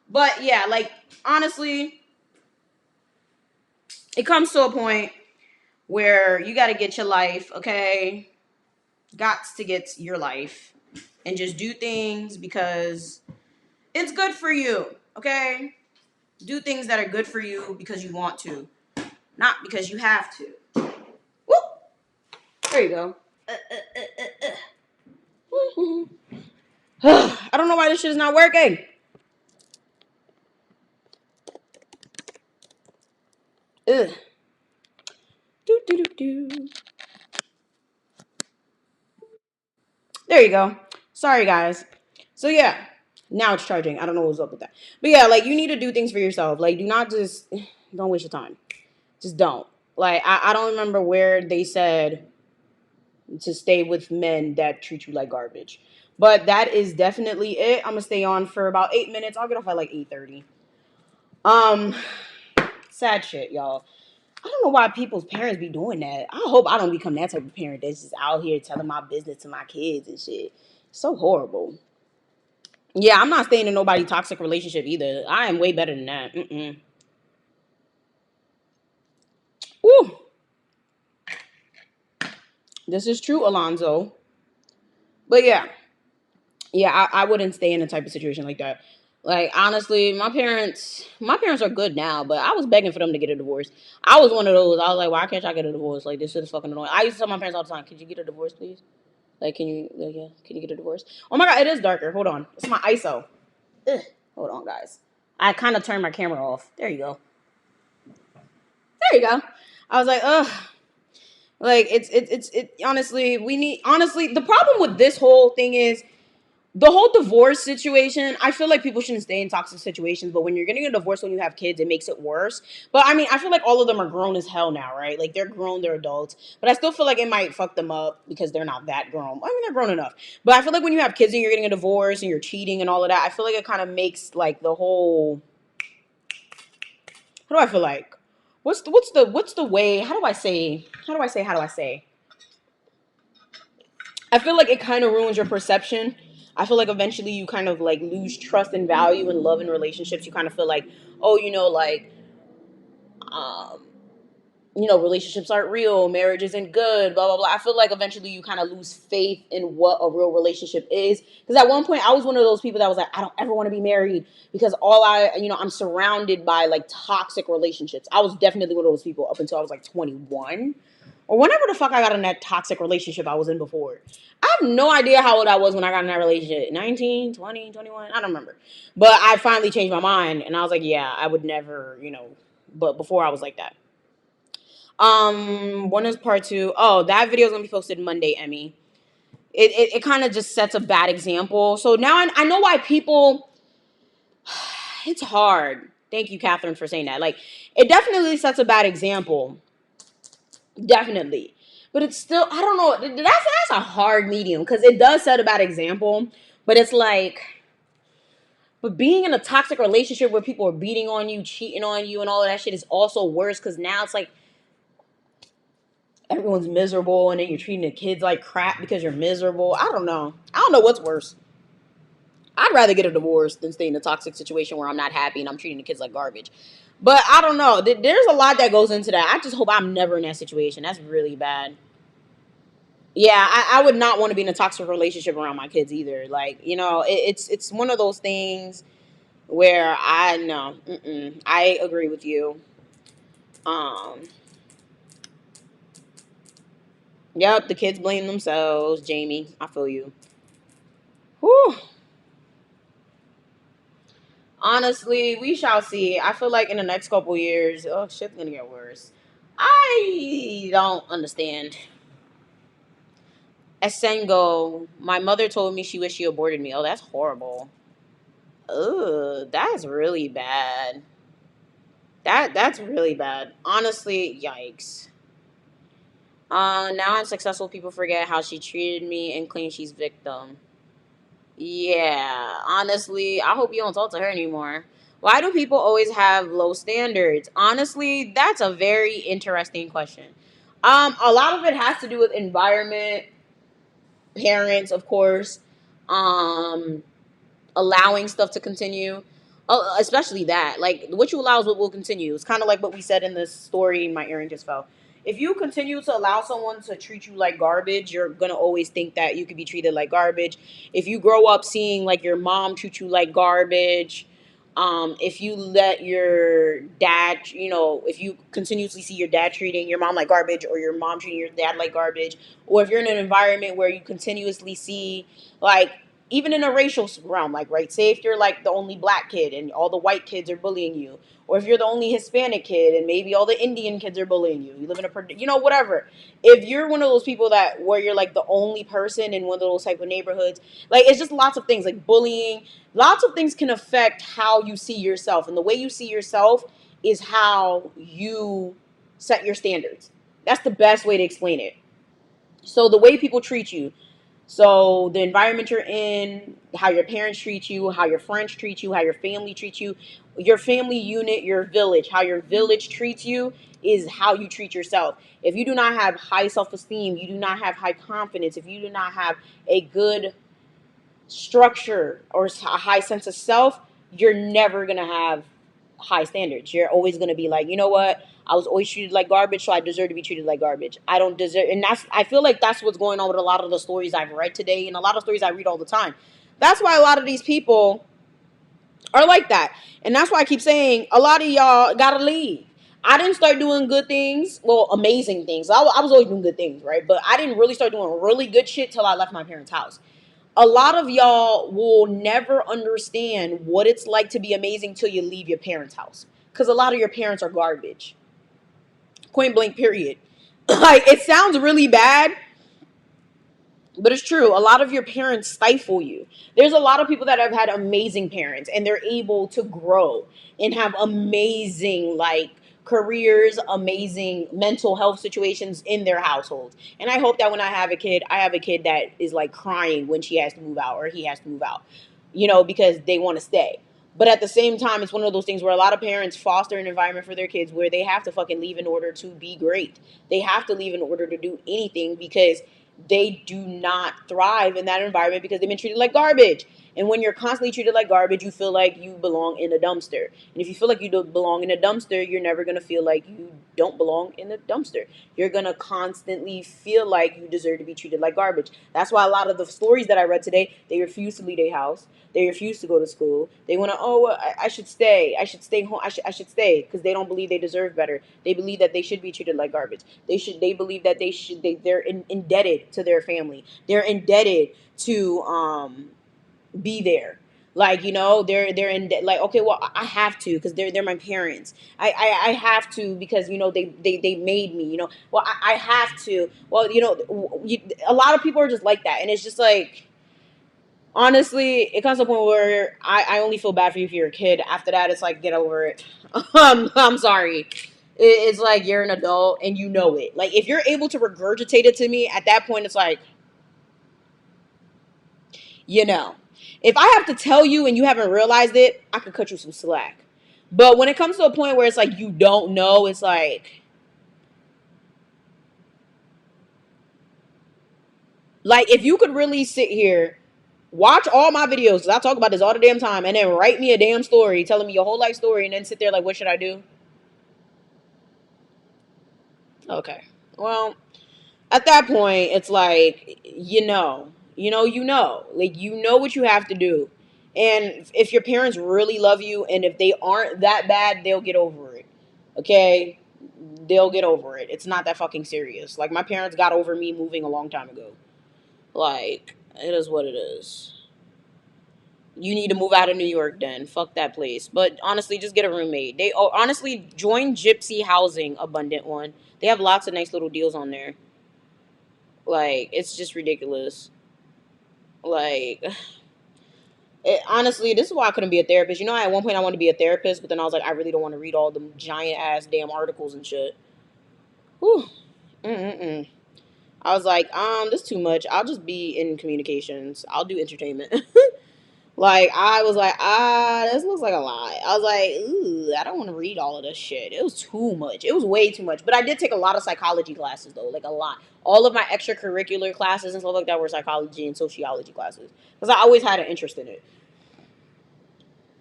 But yeah, like, honestly, it comes to a point where you got to get your life, okay? Gots to get your life and just do things because it's good for you, okay? Do things that are good for you because you want to, not because you have to. Woo! There you go. I don't know why this shit is not working. Ugh. Do, do, do, do. There you go. Sorry, guys. So, yeah. Now it's charging. I don't know what's up with that. But, yeah, like, you need to do things for yourself. Like, do not just... Don't waste your time. Just don't. Like, I don't remember where they said to stay with men that treat you like garbage. But that is definitely it. I'm going to stay on for about 8 minutes. I'll get off at, like, 8:30. Sad shit, y'all. I don't know why people's parents be doing that. I hope I don't become that type of parent that's just out here telling my business to my kids and shit. So horrible. Yeah, I'm not staying in nobody's toxic relationship either. I am way better than that. Woo. This is true, Alonzo. But yeah. Yeah, I wouldn't stay in a type of situation like that. Like, honestly, my parents are good now, but I was begging for them to get a divorce. I was one of those. I was like, why can't y'all get a divorce? Like, this shit is fucking annoying. I used to tell my parents all the time, could you get a divorce, please? Like, can you get a divorce? Oh my God, it is darker. Hold on. It's my ISO. Ugh. Hold on, guys. I kind of turned my camera off. There you go. There you go. I was like, ugh. Like, honestly, the problem with this whole thing is, the whole divorce situation, I feel like people shouldn't stay in toxic situations, but when you're getting a divorce when you have kids, it makes it worse. But I mean, I feel like all of them are grown as hell now, right? Like, they're grown, they're adults. But I still feel like it might fuck them up because they're not that grown. I mean, they're grown enough. But I feel like when you have kids and you're getting a divorce and you're cheating and all of that, I feel like it kind of makes, like, the whole... What do I feel like? What's the way... How do I say... I feel like it kind of ruins your perception. I feel like eventually you kind of like lose trust and value in love and relationships. You kind of feel like, oh, um, relationships aren't real, marriage isn't good, blah, blah, blah. I feel like eventually you kind of lose faith in what a real relationship is. Because at one point I was one of those people that was like, I don't ever want to be married because I'm surrounded by like toxic relationships. I was definitely one of those people up until I was like 21 or whenever the fuck I got in that toxic relationship I was in before. I have no idea how old I was when I got in that relationship. 19, 20, 21, I don't remember. But I finally changed my mind and I was like, yeah, I would never, but before I was like that. One is part 2. Oh, that video is gonna be posted Monday, Emmy. It kind of just sets a bad example. So now I know why people... It's hard. Thank you, Catherine, for saying that. Like, it definitely sets a bad example. Definitely. But it's still, I don't know. That's a hard medium because it does set a bad example. But it's like... But being in a toxic relationship where people are beating on you, cheating on you, and all of that shit is also worse because now it's like everyone's miserable and then you're treating the kids like crap because you're miserable. I don't know what's worse. I'd rather get a divorce than stay in a toxic situation where I'm not happy and I'm treating the kids like garbage. But I don't know. There's a lot that goes into that. I just hope I'm never in that situation. That's really bad. Yeah, I would not want to be in a toxic relationship around my kids either. Like, it's one of those things where I know. I agree with you. Um, Yep, the kids blame themselves. Jamie, I feel you. Whew. Honestly, we shall see. I feel like in the next couple years, oh, shit's gonna get worse. I don't understand. Esengo, my mother told me she wished she aborted me. Oh, that's horrible. Ugh, that's really bad. That's really bad. Honestly, yikes. Now I'm successful. People forget how she treated me and claim she's victim. Yeah, honestly, I hope you don't talk to her anymore. Why do people always have low standards? Honestly, that's a very interesting question. A lot of it has to do with environment, parents, of course, um, allowing stuff to continue. Especially that. Like, what you allow is what will continue. It's kind of like what we said in the story, my earring just fell. If you continue to allow someone to treat you like garbage, you're going to always think that you could be treated like garbage. If you grow up seeing, like, your mom treat you like garbage, If you let your dad, if you continuously see your dad treating your mom like garbage, or your mom treating your dad like garbage, or if you're in an environment where you continuously see, like, even in a racial realm, like, right, say if you're like the only black kid and all the white kids are bullying you, or if you're the only Hispanic kid and maybe all the Indian kids are bullying you, you live in whatever. If you're one of those people that where you're like the only person in one of those type of neighborhoods, like, it's just lots of things like bullying. Lots of things can affect how you see yourself, and the way you see yourself is how you set your standards. That's the best way to explain it. So the way people treat you, so the environment you're in, how your parents treat you, how your friends treat you, how your family treats you, your family unit, your village, how your village treats you is how you treat yourself. If you do not have high self-esteem, you do not have high confidence, if you do not have a good structure or a high sense of self, you're never going to have high standards. You're always going to be like, you know what? I was always treated like garbage, so I deserve to be treated like garbage. I don't deserve, and I feel like that's what's going on with a lot of the stories I've read today, and a lot of stories I read all the time. That's why a lot of these people are like that. And that's why I keep saying a lot of y'all gotta leave. I didn't start doing good things, well, amazing things. I was always doing good things, right? But I didn't really start doing really good shit till I left my parents' house. A lot of y'all will never understand what it's like to be amazing till you leave your parents' house. Because a lot of your parents are garbage. Point blank, period. Like, it sounds really bad, but it's true. A lot of your parents stifle you. There's a lot of people that have had amazing parents and they're able to grow and have amazing, like, careers, amazing mental health situations in their households. And I hope that when I have a kid that is like crying when she has to move out or he has to move out, because they want to stay. But at the same time, it's one of those things where a lot of parents foster an environment for their kids where they have to fucking leave in order to be great. They have to leave in order to do anything because they do not thrive in that environment because they've been treated like garbage. And when you're constantly treated like garbage, you feel like you belong in a dumpster. And if you feel like you don't belong in a dumpster, you're never going to feel like you don't belong in a dumpster. You're going to constantly feel like you deserve to be treated like garbage. That's why a lot of the stories that I read today, they refuse to leave their house. They refuse to go to school. They want to, I should stay. I should stay home. I should stay because they don't believe they deserve better. They believe that they should be treated like garbage. They believe that they're indebted to their family. They're indebted to be there. Like, they're in like, okay, well, I have to because they're my parents. I have to because they made me. Well, I have to. Well, a lot of people are just like that, and it's just like, honestly, it comes to a point where I only feel bad for you if you're a kid. After that, it's like, get over it. I'm sorry. It's like you're an adult and you know it. Like, if you're able to regurgitate it to me, at that point, it's like, if I have to tell you and you haven't realized it, I could cut you some slack. But when it comes to a point where it's like you don't know, it's like if you could really sit here, watch all my videos, because I talk about this all the damn time, and then write me a damn story telling me your whole life story, and then sit there like, what should I do? Okay. Well, at that point, it's like, like, what you have to do. And if your parents really love you, and if they aren't that bad, they'll get over it. Okay? They'll get over it. It's not that fucking serious. Like, my parents got over me moving a long time ago. Like, it is what it is. You need to move out of New York then. Fuck that place. But honestly, just get a roommate. Honestly, join Gypsy Housing, Abundant One. They have lots of nice little deals on there. Like, it's just ridiculous. Like, honestly, this is why I couldn't be a therapist. At one point I wanted to be a therapist, but then I was like, I really don't want to read all the giant ass damn articles and shit. Whew. Mm-mm-mm. I was like, this is too much. I'll just be in communications. I'll do entertainment. Like, I was like, this looks like a lot. I was like, ooh, I don't want to read all of this shit. It was too much. It was way too much. But I did take a lot of psychology classes, though. Like, a lot. All of my extracurricular classes and stuff like that were psychology and sociology classes. Because I always had an interest in it.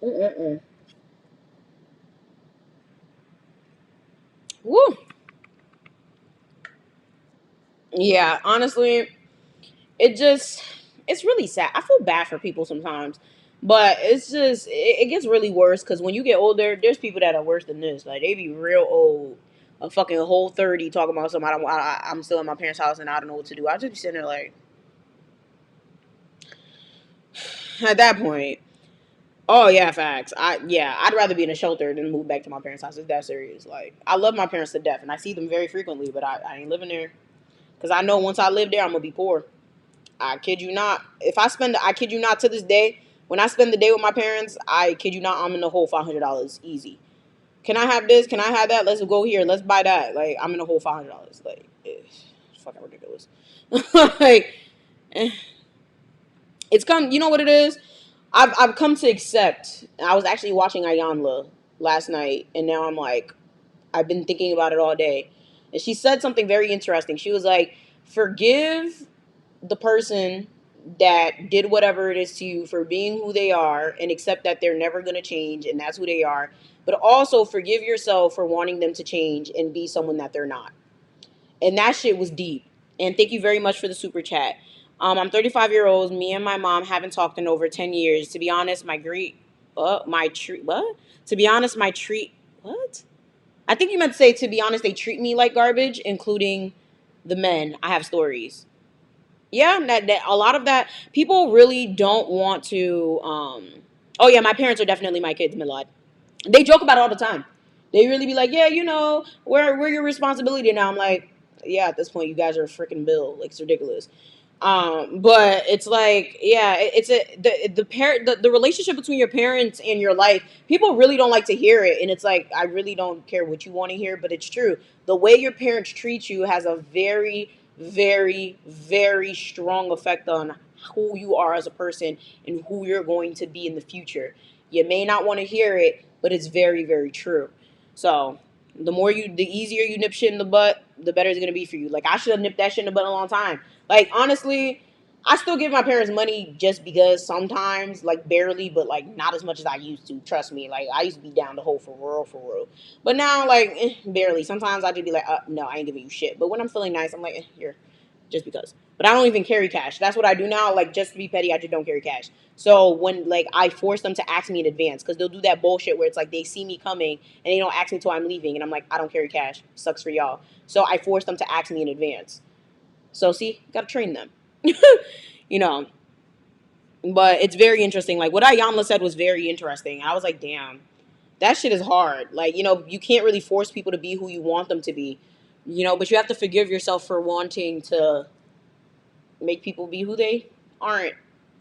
Mm-mm-mm. Woo. Yeah, honestly, it's really sad. I feel bad for people sometimes. But it's just it gets really worse because when you get older, there's people that are worse than this. Like they be real old, a fucking whole 30, talking about something. I'm still in my parents' house and I don't know what to do. I just be sitting there like, at that point, oh yeah, facts. I'd rather be in a shelter than move back to my parents' house. It's that serious. Like I love my parents to death and I see them very frequently, but I ain't living there because I know once I live there, I'm gonna be poor. I kid you not. I kid you not, to this day, when I spend the day with my parents, I kid you not, I'm in the hole $500 easy. Can I have this? Can I have that? Let's go here. Let's buy that. Like I'm in the hole $500. Like it's fucking ridiculous. Like it's come. You know what it is? I've come to accept. I was actually watching Yvana last night, and now I'm like, I've been thinking about it all day, and she said something very interesting. She was like, forgive the person that did whatever it is to you for being who they are and accept that they're never going to change and that's who they are, but also forgive yourself for wanting them to change and be someone that they're not. And that shit was deep. And thank you very much for the super chat. I'm 35-year-old. Me and my mom haven't talked in over 10 years. To be honest, what? To be honest, my treat, what? I think you meant to say, to be honest, they treat me like garbage, including the men. I have stories. Yeah, that a lot of that people really don't want to. Oh yeah, my parents are definitely my kids, Milad. They joke about it all the time. They really be like, yeah, we're your responsibility now. I'm like, yeah, at this point, you guys are a freaking bill. Like it's ridiculous. But it's like, yeah, it's the relationship between your parents and your life. People really don't like to hear it, and it's like I really don't care what you want to hear, but it's true. The way your parents treat you has a very, very, very strong effect on who you are as a person and who you're going to be in the future. You may not want to hear it, but it's very, very true. So the easier you nip shit in the butt, the better it's gonna be for you. Like I should have nipped that shit in the butt a long time. Like honestly, I still give my parents money just because sometimes, like barely, but like not as much as I used to. Trust me, like I used to be down the hole for real. But now, like barely. Sometimes I just be like, no, I ain't giving you shit. But when I'm feeling nice, I'm like, here, just because. But I don't even carry cash. That's what I do now. Like just to be petty, I just don't carry cash. So when like I force them to ask me in advance, because they'll do that bullshit where it's like they see me coming and they don't ask me till I'm leaving, and I'm like, I don't carry cash. Sucks for y'all. So I force them to ask me in advance. So see, gotta train them. you know. But it's very interesting. Like what Ayanla said was very interesting. I was like, damn, that shit is hard. Like, you can't really force people to be who you want them to be. But you have to forgive yourself for wanting to make people be who they aren't.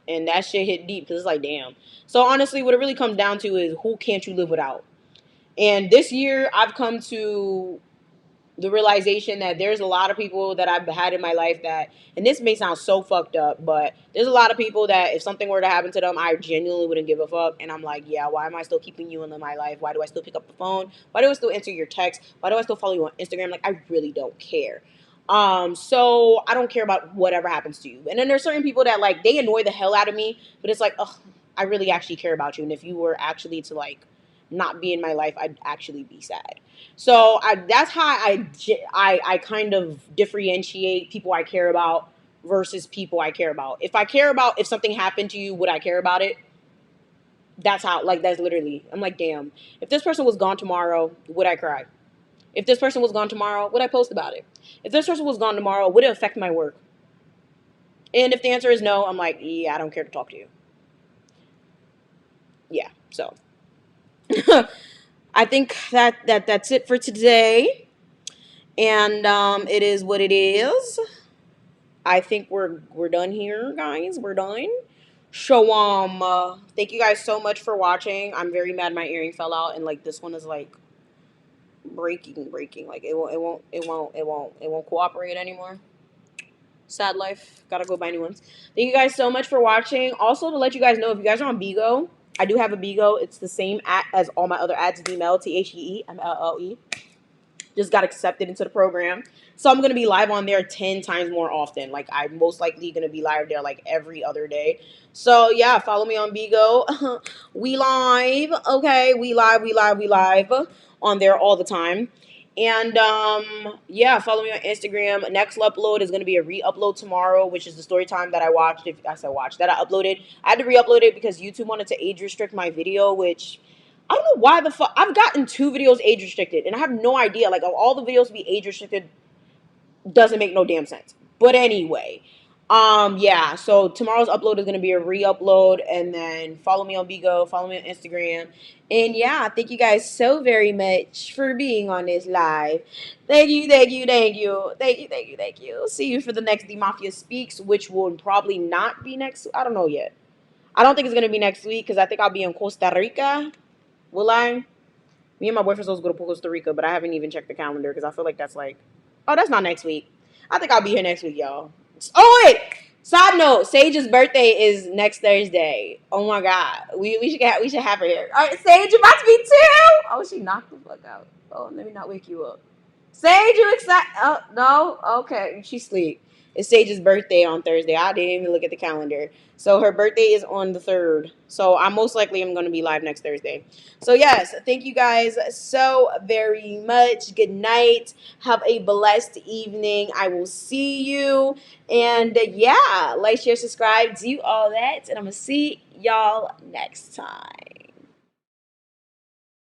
And that shit hit deep because it's like, damn. So honestly, what it really comes down to is who can't you live without? And this year, I've come to the realization that there's a lot of people that I've had in my life that, and this may sound so fucked up, but there's a lot of people that if something were to happen to them, I genuinely wouldn't give a fuck. And I'm like, yeah, why am I still keeping you in my life? Why do I still pick up the phone? Why do I still answer your text? Why do I still follow you on Instagram? Like, I really don't care. So I don't care about whatever happens to you. And then there's certain people that like, they annoy the hell out of me, but it's like, oh, I really actually care about you. And if you were actually to like not be in my life, I'd actually be sad. So that's how I kind of differentiate people I care about versus people I care about. If something happened to you, would I care about it? That's how, like, that's literally, I'm like, damn, if this person was gone tomorrow, would I cry? If this person was gone tomorrow, would I post about it? If this person was gone tomorrow, would it affect my work? And if the answer is no, I'm like, yeah, I don't care to talk to you. Yeah, so I think that's it for today. And it is what it is. I think we're done here, guys. We're done. So thank you guys so much for watching. I'm very mad my earring fell out, and like this one is like breaking. Like it won't cooperate anymore. Sad life. Gotta go buy new ones. Thank you guys so much for watching. Also, to let you guys know, if you guys are on Bigo, I do have a Bigo. It's the same as all my other ads. Themel, TheemafiaSpeaks. Just got accepted into the program. So I'm going to be live on there 10 times more often. Like, I'm most likely going to be live there, like, every other day. So, yeah, follow me on Bigo. We live, okay? We live on there all the time. And yeah, follow me on Instagram. Next upload is gonna be a re-upload tomorrow, which is the story time that I watched. If I said watch that I uploaded, I had to re-upload it because YouTube wanted to age restrict my video, which I don't know why the fuck. I've gotten 2 videos age restricted, and I have no idea. Like, of all the videos to be age restricted, doesn't make no damn sense. But anyway, yeah, so tomorrow's upload is gonna be a re-upload, and then follow me on Bigo, follow me on Instagram. And yeah, thank you guys so very much for being on this live. Thank you, thank you, thank you, thank you, thank you, thank you. See you for the next TheemafiaSpeaks, which will probably not be next. I don't know yet. I don't think it's gonna be next week because I think I'll be in Costa Rica. Will I? Me and my boyfriend supposed to go to Costa Rica, but I haven't even checked the calendar because I feel like that's like, oh, that's not next week. I think I'll be here next week, y'all. Oh wait, side note: Sage's birthday is next Thursday. Oh my god, we should have her here. All right, Sage, you about to be 2? Oh, she knocked the fuck out. Oh, let me not wake you up. Sage, you excited? Oh no, okay, she sleep. It's Sage's birthday on Thursday. I didn't even look at the calendar. So her birthday is on the 3rd. So I most likely am going to be live next Thursday. So yes, thank you guys so very much. Good night. Have a blessed evening. I will see you. And yeah, like, share, subscribe, do all that. And I'm going to see y'all next time.